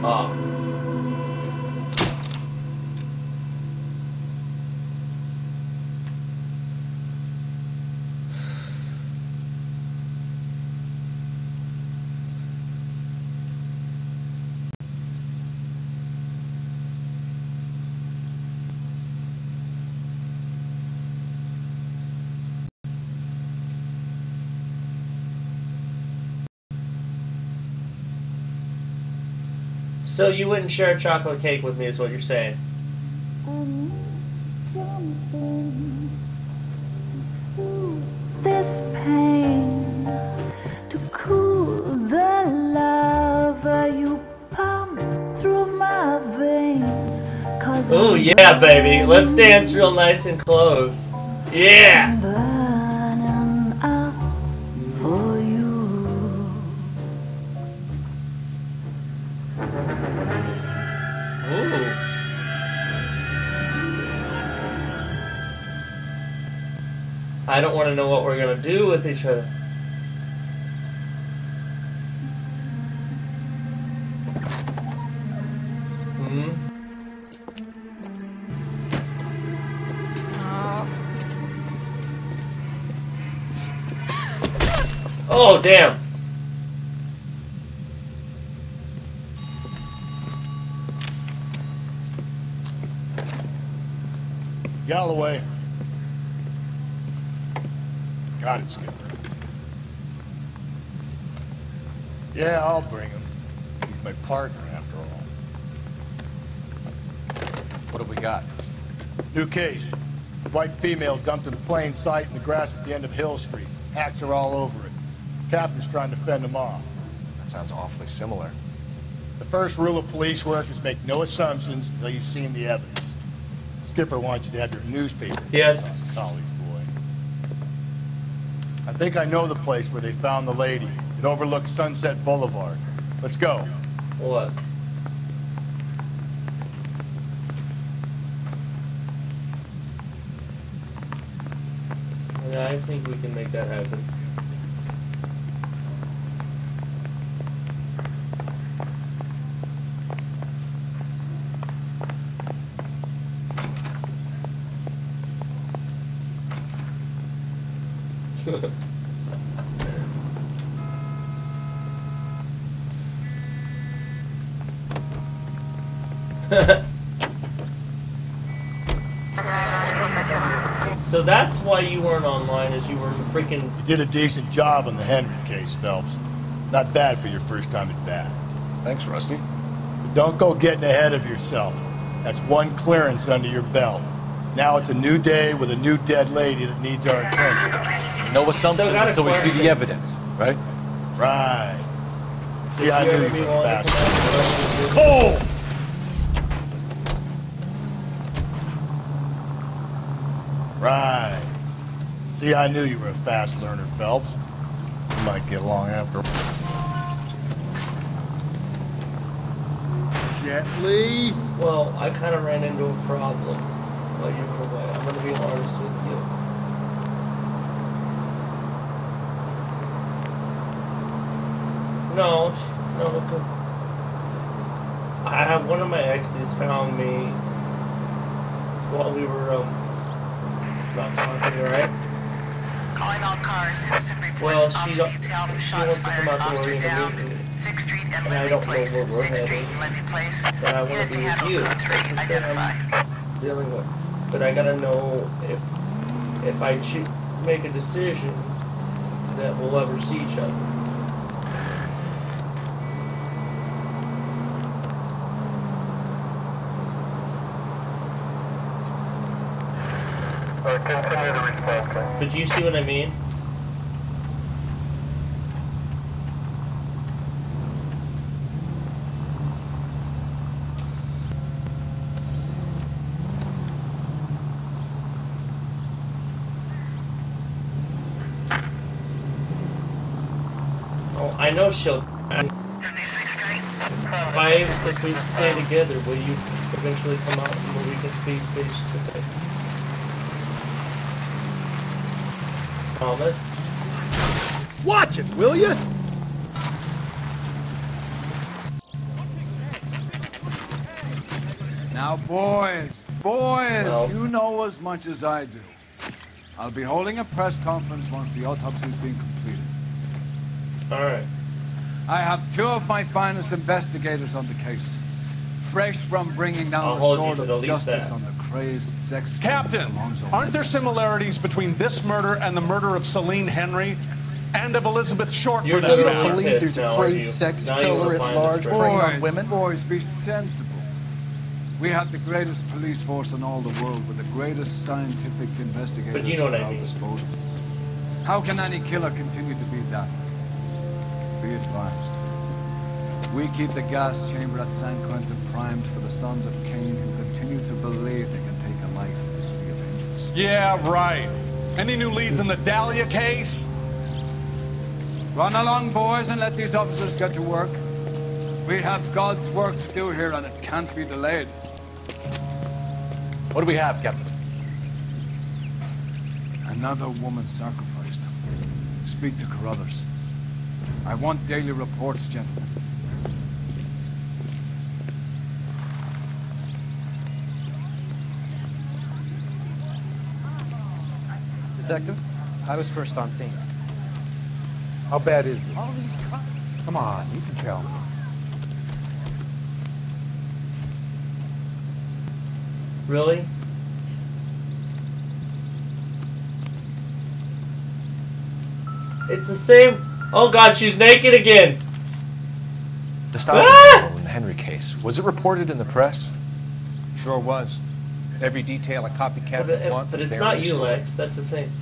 Ah. So you wouldn't share a chocolate cake with me is what you're saying. This pain to cool the lava you pump through my veins. Oh yeah, baby. Let's dance real nice and close. Yeah. Burning up for you. Ooh. I don't want to know what we're gonna do with each other. Hmm. Oh damn. Galloway. Got it, Skipper. Yeah, I'll bring him. He's my partner, after all. What have we got? New case. White female dumped in plain sight in the grass at the end of Hill Street. Hacks are all over it. Captain's trying to fend them off. That sounds awfully similar. The first rule of police work is make no assumptions until you've seen the evidence. Skipper wants you to have your newspaper. Yes. College boy. I think I know the place where they found the lady. It overlooks Sunset Boulevard. Let's go. What? Yeah, I think we can make that happen. So that's why you weren't online, as you were freaking... You did a decent job on the Henry case, Phelps. Not bad for your first time at bat. Thanks, Rusty. But don't go getting ahead of yourself. That's one clearance under your belt. Now it's a new day with a new dead lady that needs our attention. No assumptions until we see the evidence, right? Right. See, I knew you were fast. Oh! Right. See, I knew you were a fast learner, Phelps. You might get along after. Gently. Well, I kind of ran into a problem while you were away. I'm going to be honest with you. No, look. I have one of my exes found me while we were not talking, right? Calling all cars. Citizen reports. Well, Officer needs help. she Shots wants to come fired. out to Officer Lorena down. meet me. 6th Street and And I Levy don't know Place. where we're 6th Street headed. and Levy Place. But I want Unit to to be with handle you. code That's 3. the thing Identify. I'm dealing with. But I gotta know if I make a decision that we'll ever see each other. Continue to respond. But do you see what I mean? Oh, I know she'll. If we stay together, will you eventually come out and we can feed face to face? Promise? Watch it, will you? Now, boys, Well. you know as much as I do. I'll be holding a press conference once the autopsy's been completed. Alright. I have 2 of my finest investigators on the case. Fresh from bringing I'll down hold the you sword to of the least justice that. on the crazed sex Captain, aren't there similarities between this murder and the murder of Celine Henry and of Elizabeth Short You're for that literally matter? believe there's a crazed sex Now you killer wanna at find large this preying person. on women? Boys, be sensible. We have the greatest police force in all the world with the greatest scientific investigators But you know what at I our mean. disposal. How can any killer continue to be that? Be advised. We keep the gas chamber at San Quentin primed for the sons of Cain who continue to believe they can take a life in the city of angels. Yeah, right. Any new leads in the Dahlia case? Run along, boys, and let these officers get to work. We have God's work to do here, and it can't be delayed. What do we have, Captain? Another woman sacrificed. Speak to Carruthers. I want daily reports, gentlemen. Detective, I was first on scene. How bad is it? All these crimes. Come on, you can tell me. Really? It's the same. Oh god, she's naked again. The style in the Henry case, was it reported in the press? Sure was. Every detail a copycat would want But was it's there not in the you, story. Lex. That's the thing.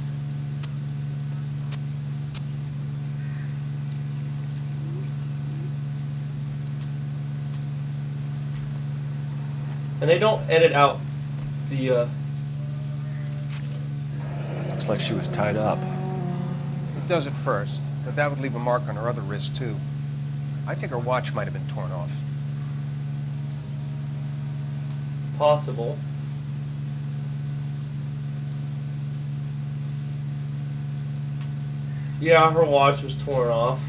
And they don't edit out the, Looks like she was tied up. It does at first, but that would leave a mark on her other wrist, too. I think her watch might have been torn off. possible. Yeah, her watch was torn off.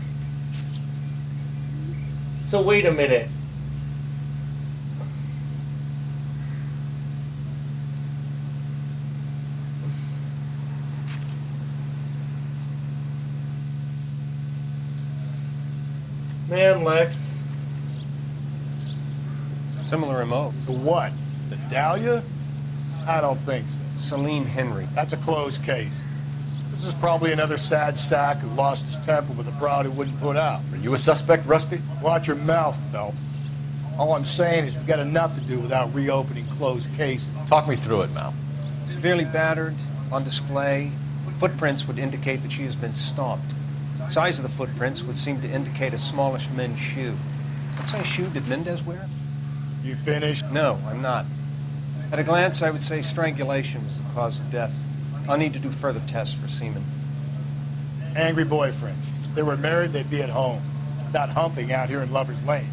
So wait a minute. Man, Lex. Similar MO. To what? The Dahlia? I don't think so. Celine Henry. That's a closed case. This is probably another sad sack who lost his temper with a bride who wouldn't put out. Are you a suspect, Rusty? Watch your mouth, Phelps. All I'm saying is we got enough to do without reopening closed cases. Talk me through it, Mal. Severely battered, on display. Footprints would indicate that she has been stomped. Size of the footprints would seem to indicate a smallish men's shoe. What size shoe did Mendez wear? You finished? No, I'm not. At a glance, I would say strangulation was the cause of death. I'll need to do further tests for semen. Angry boyfriend. If they were married, they'd be at home. Not humping out here in Lover's Lane.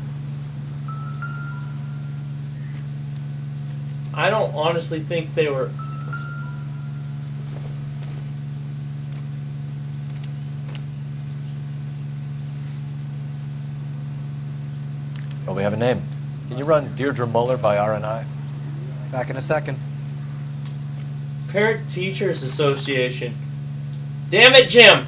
I don't honestly think they were... Well, we have a name. Can you run Deirdre Muller by RNI? Back in a second. Parent Teachers Association. Damn it, Jim!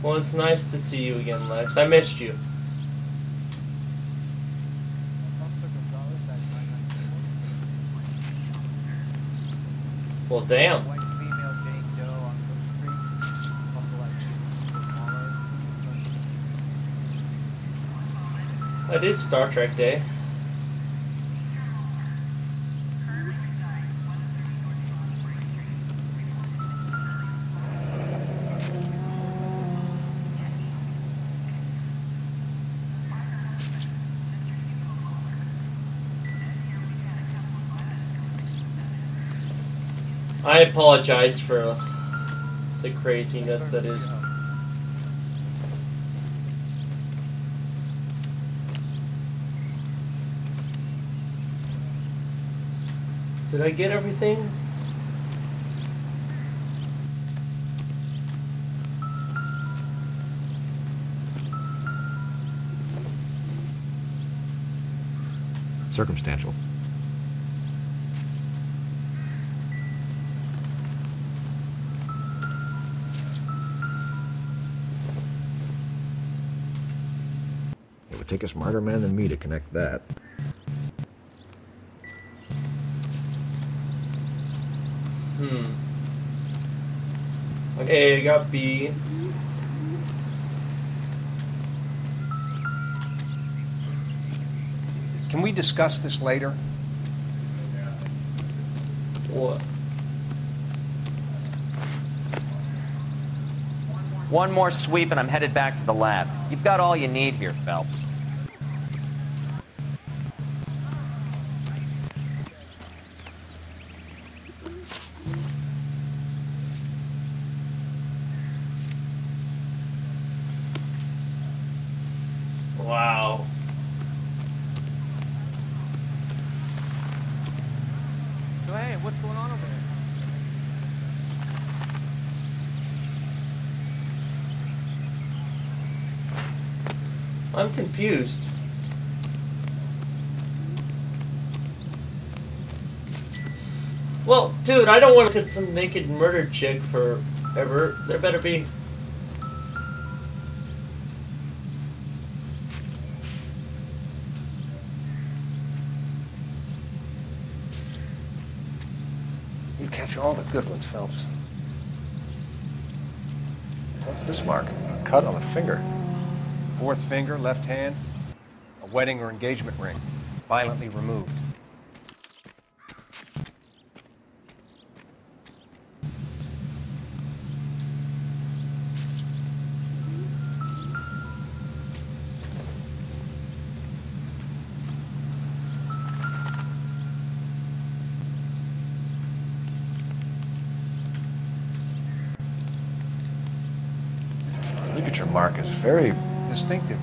Well, it's nice to see you again, Lex. I missed you. Well, damn. It is Star Trek Day. I apologize for the craziness that is. Did I get everything? Circumstantial. It would take a smarter man than me to connect that. Okay, I got B. Can we discuss this later? What? One more sweep and I'm headed back to the lab. You've got all you need here, Phelps. Wow. So hey, what's going on over there? I'm confused. Well, dude, I don't want to look at some naked murder chick forever. There better be. You catch all the good ones, Phelps. What's this mark? A cut on a finger. Fourth finger, left hand, a wedding or engagement ring, violently removed. Ligature mark is very distinctive.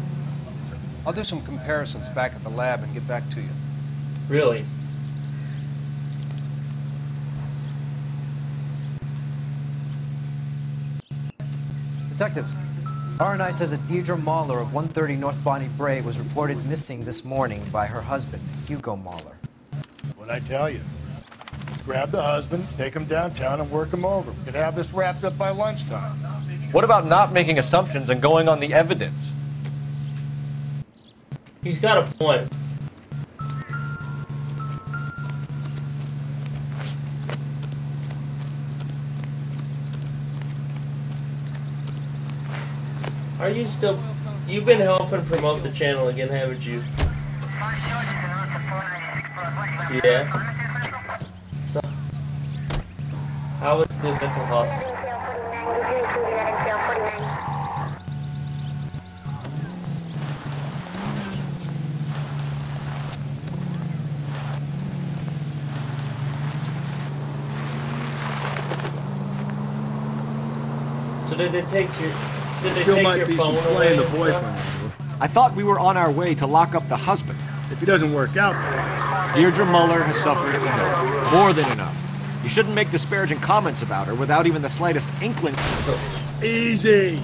I'll do some comparisons back at the lab and get back to you. Really? Detectives, R&I says that Deirdre Mahler of 130 North Bonnie Bray was reported missing this morning by her husband, Hugo Mahler. What'd I tell you? Just grab the husband, take him downtown, and work him over. We could have this wrapped up by lunchtime. What about not making assumptions and going on the evidence? He's got a point. Are you still... You've been helping promote the channel again, haven't you? Yeah. So, how is the mental hospital? So did they take your... Did they take your phone away and stuff? I thought we were on our way to lock up the husband. If it doesn't work out, though. Deirdre Muller has suffered enough. More than enough. You shouldn't make disparaging comments about her without even the slightest inkling. Easy.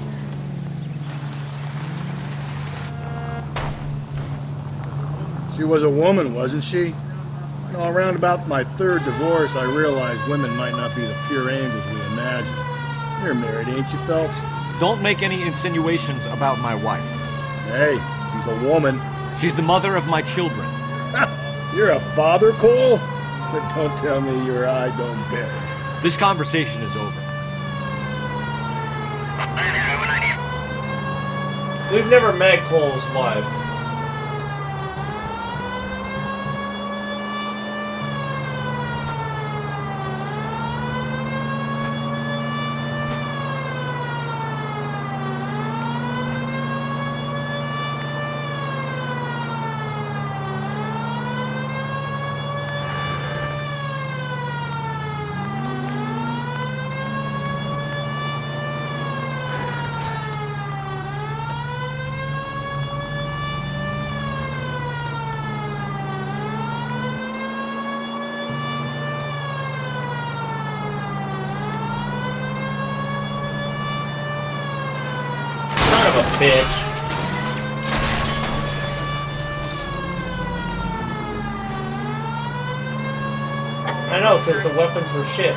She was a woman, wasn't she? You know, around about my third divorce, I realized women might not be the pure angels we imagine. You're married, ain't you, Phelps? don't make any insinuations about my wife. Hey, she's a woman. She's the mother of my children. You're a father, Cole? But don't tell me your eye don't bear. This conversation is over. We've never met Cole's wife. Bitch. I know, because the weapons were shit.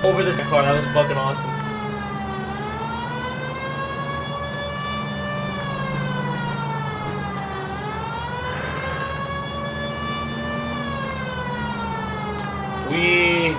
Over the car, that was fucking awesome. We...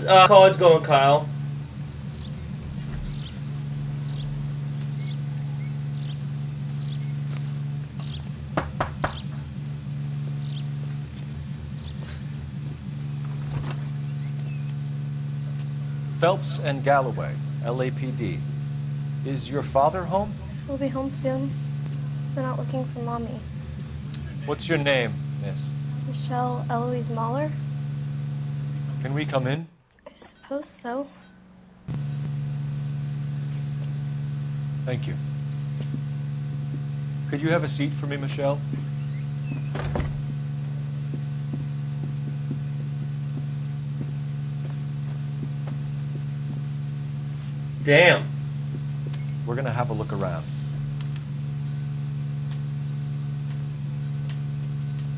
How it's going, Kyle? Phelps and Galloway, LAPD. Is your father home? We'll be home soon. He's been out looking for Mommy. What's your name, miss? Michelle Eloise Mahler? Can we come in? I suppose so. Thank you. Could you have a seat for me, Michelle? Damn. We're gonna have a look around.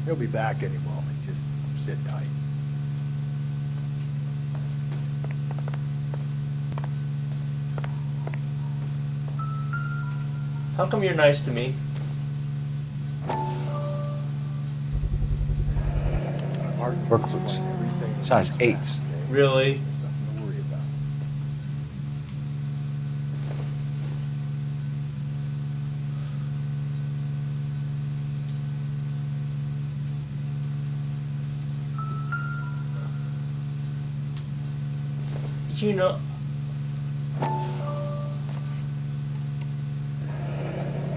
He'll be back any moment. Just sit tight. How come you're nice to me? Brooklyn's size 8s. Really? You know...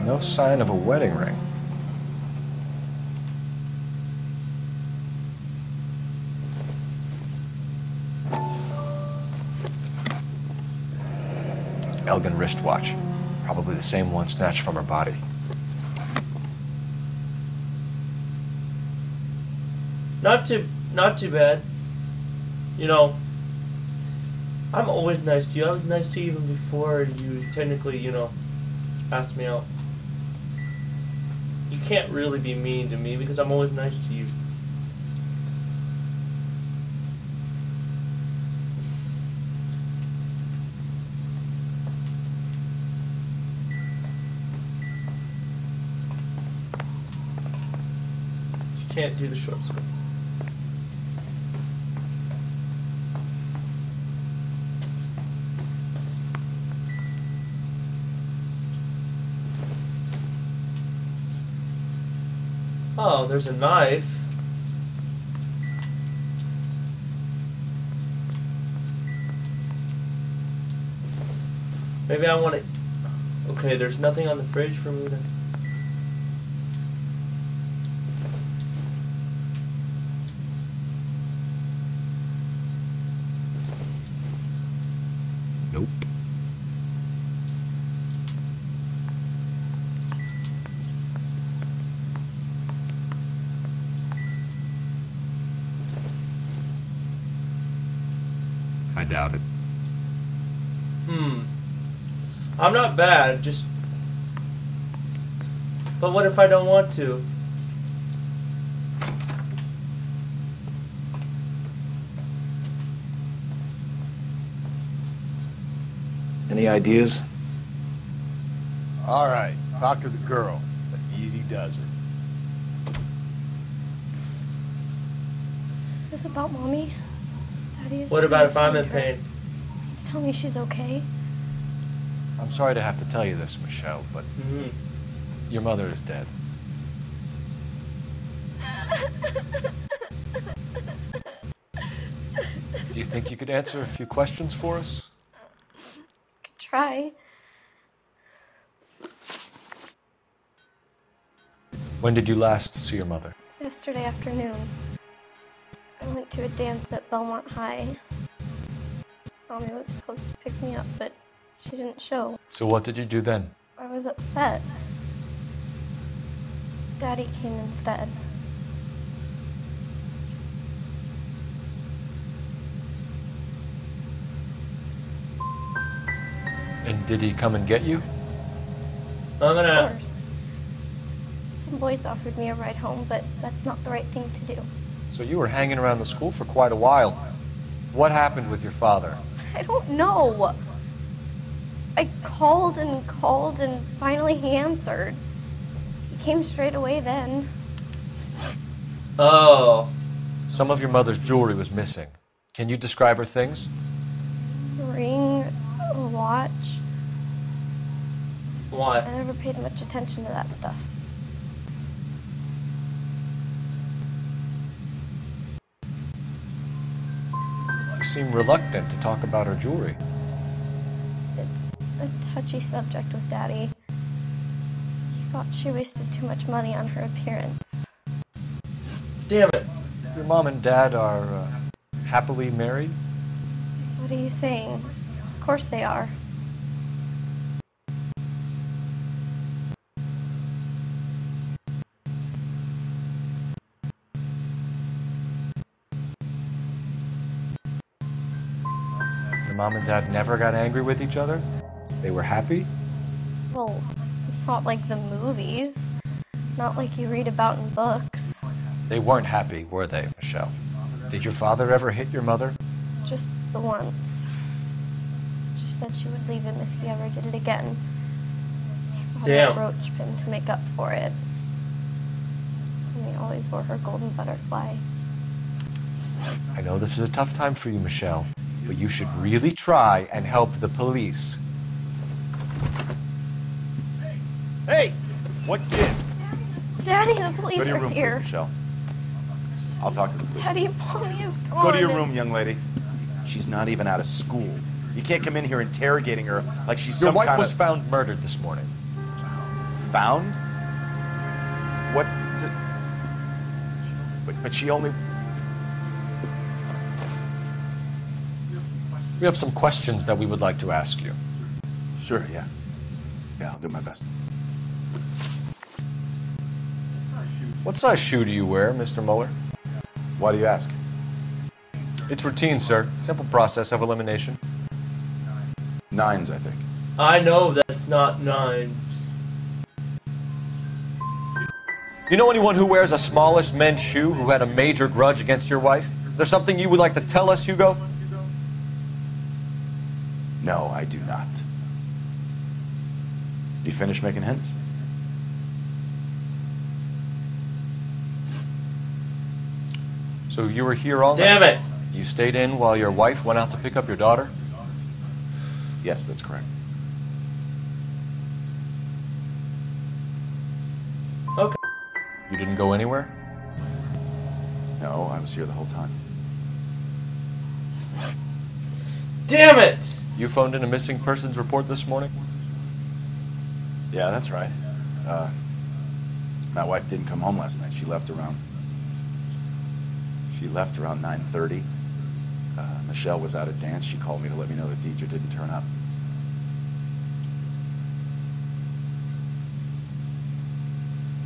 No sign of a wedding ring. Elgin wristwatch. Probably the same one snatched from her body. Not too bad. You know, I'm always nice to you. I was nice to you even before you technically, you know, asked me out. You can't really be mean to me because I'm always nice to you. You can't do the short skirt. Oh, there's a knife. Maybe I want to... Okay, there's nothing on the fridge for me to... Nope. I doubt it. I'm not bad, just... But what if I don't want to? Any ideas? All right, talk to the girl. But easy does it. Is this about Mommy? Daddy is What trying about to if I'm find in her. pain? He's telling me she's okay. I'm sorry to have to tell you this, Michelle, but your mother is dead. Do you think you could answer a few questions for us? Could try. When did you last see your mother? Yesterday afternoon, I went to a dance at Belmont High. Mommy was supposed to pick me up, but she didn't show. So what did you do then? I was upset. Daddy came instead. And did he come and get you? I'm Of gonna... course. Some boys offered me a ride home, but that's not the right thing to do. So you were hanging around the school for quite a while. What happened with your father? I don't know. I called and finally he answered. He came straight away then. Oh. Some of your mother's jewelry was missing. Can you describe her things? A ring, a watch. Why? I never paid much attention to that stuff. You seem reluctant to talk about her jewelry. It's a touchy subject with Daddy. He thought she wasted too much money on her appearance. Damn it. Your mom and dad are happily married? What are you saying? Of course they are. Your mom and dad never got angry with each other? They were happy? Well, not like the movies. Not like you read about in books. They weren't happy, were they, Michelle? Did your father ever hit your mother? Just the once. She said she would leave him if he ever did it again. He bought Damn. a brooch pin to make up for it. And he always wore her golden butterfly. I know this is a tough time for you, Michelle, but you should really try and help the police. Hey! What gives? Daddy, the Go police to your are room, here. please, Michelle. I'll talk to the police. Daddy, Mommy is gone. Go to your room, young lady. She's not even out of school. You can't come in here interrogating her like she's Your some wife kind was of... found murdered this morning. Found? What? But she only... We have some questions that we would like to ask you. Sure, yeah. Yeah, I'll do my best. What size shoe do you wear, Mr. Mueller? Why do you ask? It's routine, sir. Simple process of elimination. 9s, I think. I know that's not 9s. You know anyone who wears a smallest men's shoe who had a major grudge against your wife? Is there something you would like to tell us, Hugo? No, I do not. You finished making hints? So you were here all night? Damn it! You stayed in while your wife went out to pick up your daughter? Yes, that's correct. Okay. You didn't go anywhere? No, I was here the whole time. Damn it! You phoned in a missing persons report this morning? Yeah, that's right. My wife didn't come home last night. She left around 9:30. Michelle was out at dance. She called me to let me know that Deidre didn't turn up.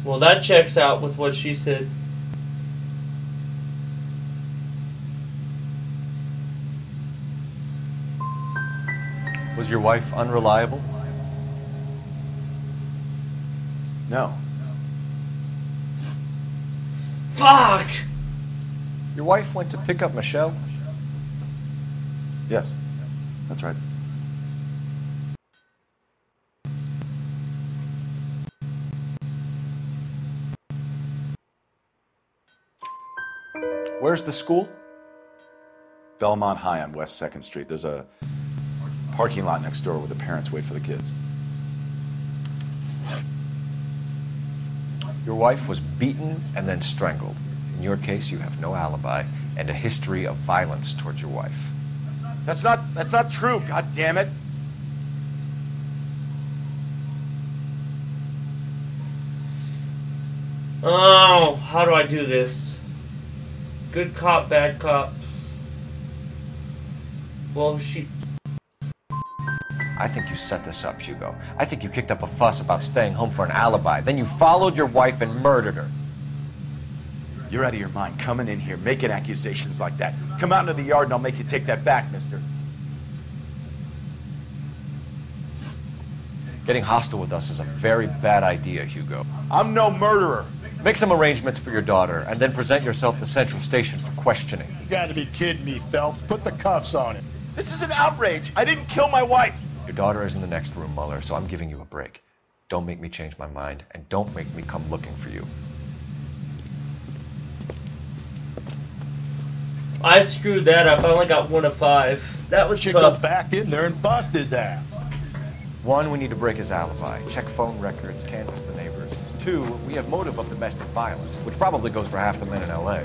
Well, that checks out with what she said. Was your wife unreliable? No. Fuck! Your wife went to pick up Michelle? Yes, that's right. Where's the school? Belmont High on West 2nd Street. There's a parking lot next door where the parents wait for the kids. Your wife was beaten and then strangled. In your case, you have no alibi and a history of violence towards your wife. That's not true, god damn it. Oh, how do I do this? Good cop, bad cop. Well, I think you set this up, Hugo. I think you kicked up a fuss about staying home for an alibi. Then you followed your wife and murdered her. You're out of your mind coming in here making accusations like that. Come out into the yard and I'll make you take that back, mister. Getting hostile with us is a very bad idea, Hugo. I'm no murderer. Make some arrangements for your daughter and then present yourself to Central Station for questioning. You gotta be kidding me, Phelps. Put the cuffs on him. This is an outrage. I didn't kill my wife. Your daughter is in the next room, Muller, so I'm giving you a break. Don't make me change my mind, and don't make me come looking for you. I screwed that up. I only got 1 of 5. That was Should tough. go back in there and bust his ass. 1, we need to break his alibi. Check phone records, canvass the neighbors. 2, we have motive of domestic violence, which probably goes for half the men in L.A.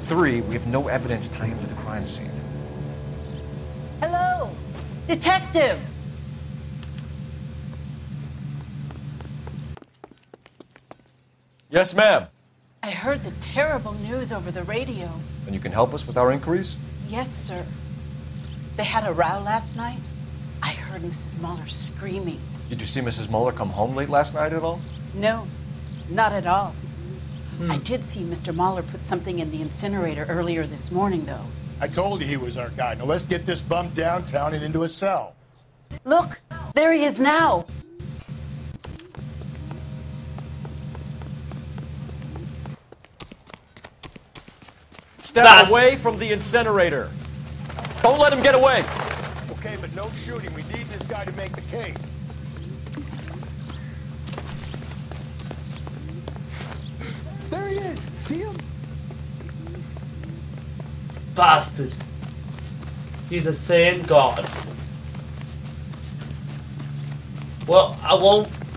3, we have no evidence tying him to the crime scene. Hello, detective. Yes, ma'am. I heard the terrible news over the radio. And you can help us with our inquiries? Yes, sir. They had a row last night. I heard Mrs. Muller screaming. Did you see Mrs. Muller come home late last night at all? No, not at all. I did see Mr. Muller put something in the incinerator earlier this morning, though. I told you he was our guy. Now let's get this bum downtown and into a cell. Look, there he is now. Step away from the incinerator. Don't let him get away. Okay, but no shooting. We need this guy to make the case. There he is. See him? Bastard. He's a Saiyan god. Well,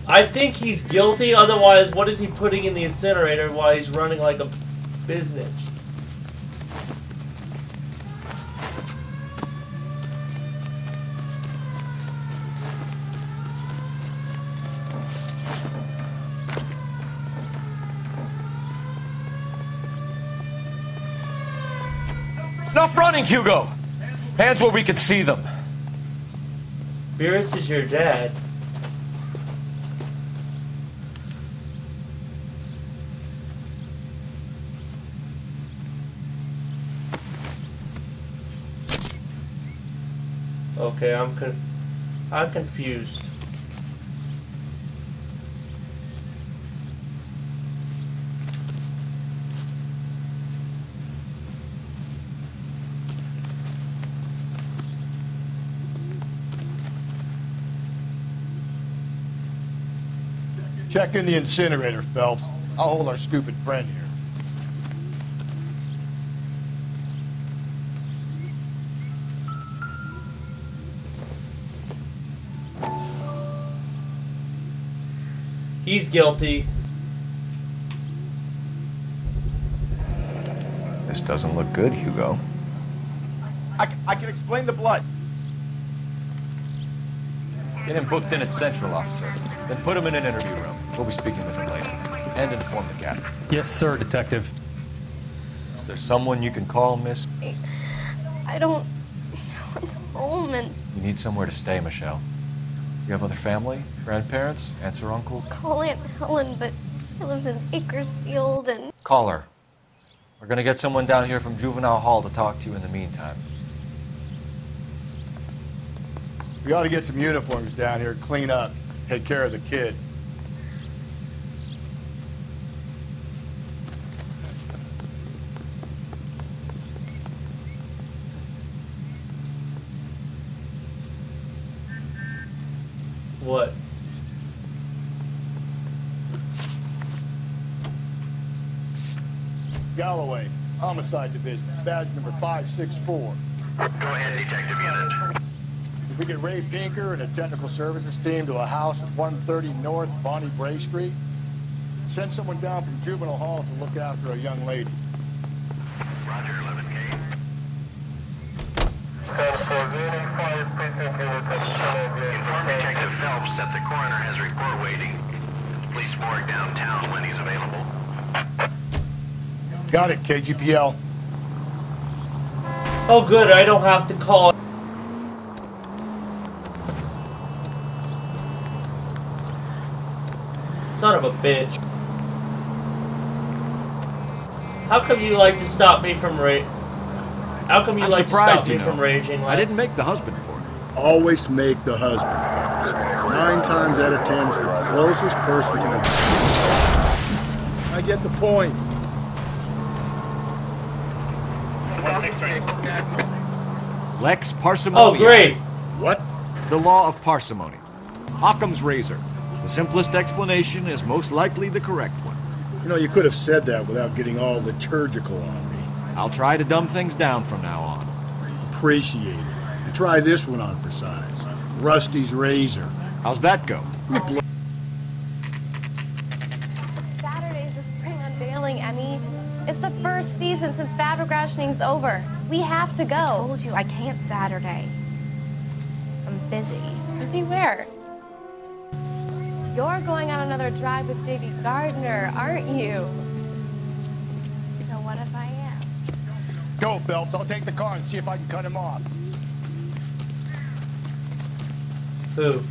I think he's guilty. Otherwise, what is he putting in the incinerator while he's running like a business? Enough running, Hugo! Hands where we can see them. Beerus is your dad. Okay, I'm confused. Check in the incinerator, Phelps. I'll hold our stupid friend here. He's guilty. This doesn't look good, Hugo. I can explain the blood. Get him booked in at Central, officer. Then put him in an interview room. We'll be speaking with him later. And inform the captain. Yes, sir, Detective. Is there someone you can call, miss? I don't want home and You need somewhere to stay, Michelle. You have other family? Grandparents? Aunts or uncle? call Aunt Helen, but she lives in Bakersfield and... Call her. We're gonna get someone down here from Juvenile Hall to talk to you in the meantime. We ought to get some uniforms down here, clean up, take care of the kid. What? Galloway, Homicide Division, badge number 564. Go ahead, Detective Unit. If we get Ray Pinker and a technical services team to a house at 130 North Bonnie Bray Street, send someone down from Juvenile Hall to look after a young lady. Roger, 11K. Inform Detective Phelps that the coroner has a report waiting at the police morgue downtown when he's available. Got it, KGPL. Oh, good. I don't have to call. Son of a bitch. How come you like to stop me from How come you I'm like to surprised, stop me from raging? I didn't make the husband for it. Always make the husband. 9 times out of 10 is the closest person to the... I get the point. Lex Parsimony. Oh, great. What? The law of parsimony. Occam's razor. The simplest explanation is most likely the correct one. You know, you could have said that without getting all liturgical on me. I'll try to dumb things down from now on. Appreciate it. You try this one on for size. Rusty's razor. How's that go? Saturday's the spring unveiling, Emmy. It's the first season since fabric rationing's over. We have to go. I told you I can't Saturday. I'm busy. Busy where? You're going on another drive with Davy Gardner, aren't you? So what if I am? Go, Phelps. I'll take the car and see if I can cut him off. Who?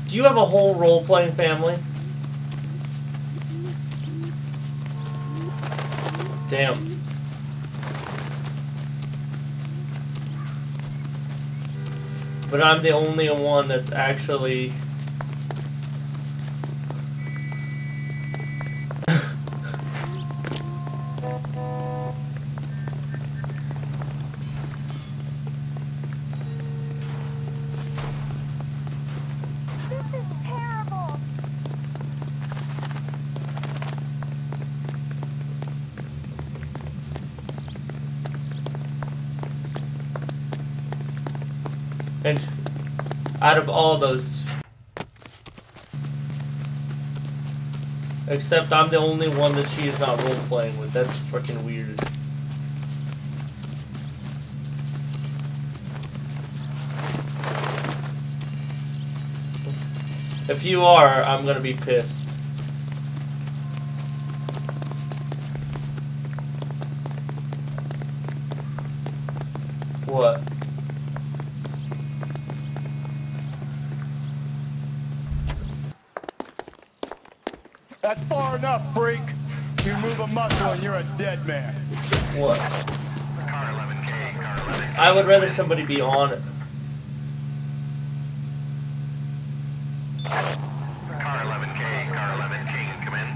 Do you have a whole role-playing family? Damn. But I'm the only one that's actually... And out of all those, except I'm the only one that she is not role-playing with. That's freaking weird. If you are, I'm gonna be pissed. What? That's far enough, freak. You move a muscle and you're a dead man. What? I would rather somebody be on it. Car 11K, car 11 King, come in.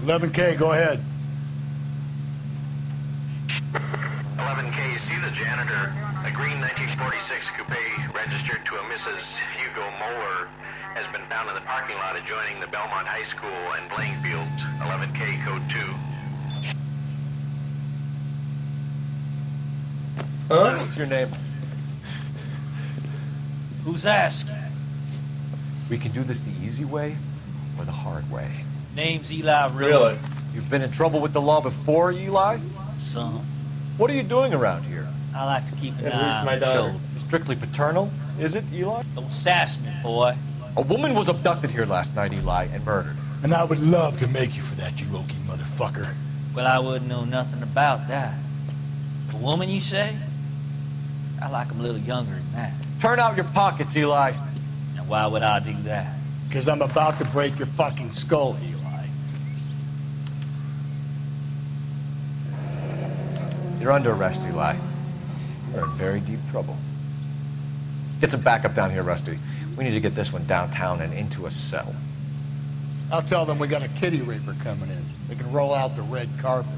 11K, go ahead. 11K, see the janitor, a green 1946 coupe registered to a Mrs. Hugo Moeller has been found in the parking lot adjoining the Belmont High School and playing fields. 11K, code 2. Huh? What's your name? Who's asking? We can do this the easy way or the hard way. Name's Eli Riddle. Really? You've been in trouble with the law before, Eli? Some. What are you doing around here? I like to keep an And eye who's on my the daughter? shoulder. Strictly paternal, is it, Eli? Don't sass me, boy. A woman was abducted here last night, Eli, and murdered. And I would love to make you for that, you Okie motherfucker. Well, I wouldn't know nothing about that. A woman, you say? I like 'em a little younger than that. Turn out your pockets, Eli. And why would I do that? Because I'm about to break your fucking skull, Eli. You're under arrest, Eli. You're in very deep trouble. Get some backup down here, Rusty. We need to get this one downtown and into a cell. I'll tell them we got a kitty raper coming in. They can roll out the red carpet.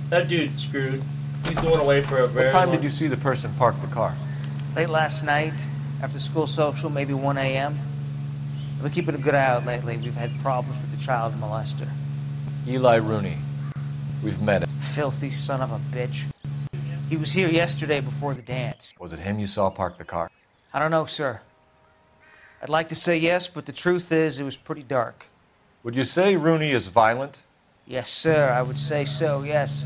That dude's screwed. He's going away for a very What time long... did you see the person park the car? Late last night, after school social, maybe 1 a.m. We're keeping a good eye out lately. We've had problems with the child molester. Eli Rooney. We've met him. Filthy son of a bitch. He was here yesterday before the dance. Was it him you saw park the car? I don't know, sir. I'd like to say yes, but the truth is it was pretty dark. Would you say Rooney is violent? Yes, sir, I would say so, yes.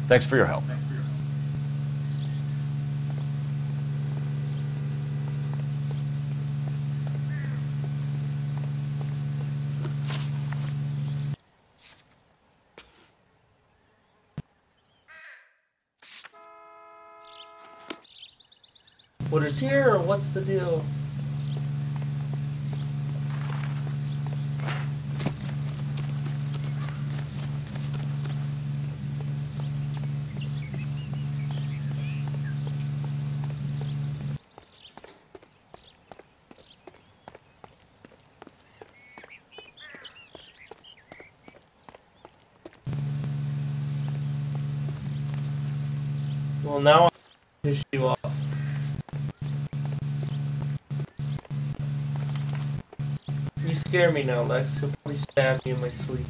Thanks for your help. What, it's here, or what's the deal? Well, now I piss you off. You scare me now, Lex. You'll probably stab me in my sleep.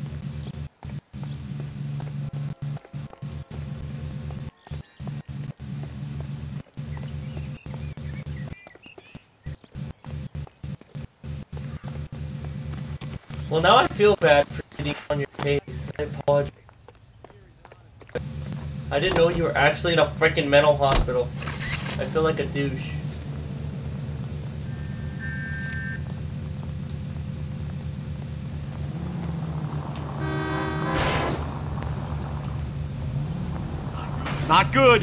Well, now I feel bad for getting on your case. I apologize. I didn't know you were actually in a freaking mental hospital. I feel like a douche. Not good.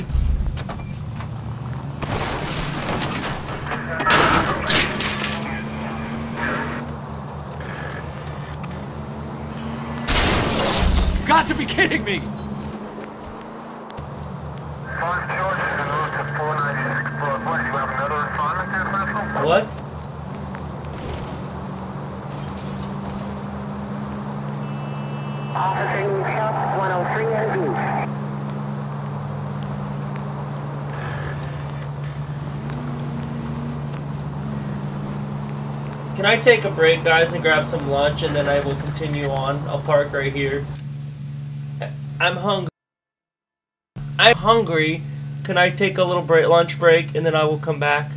You've got to be kidding me! What? Officer needs help, 103 and B. Can I take a break, guys, and grab some lunch, and then I will continue on? I'll park right here. I'm hungry. I'm hungry. Can I take a little lunch break, and then I will come back?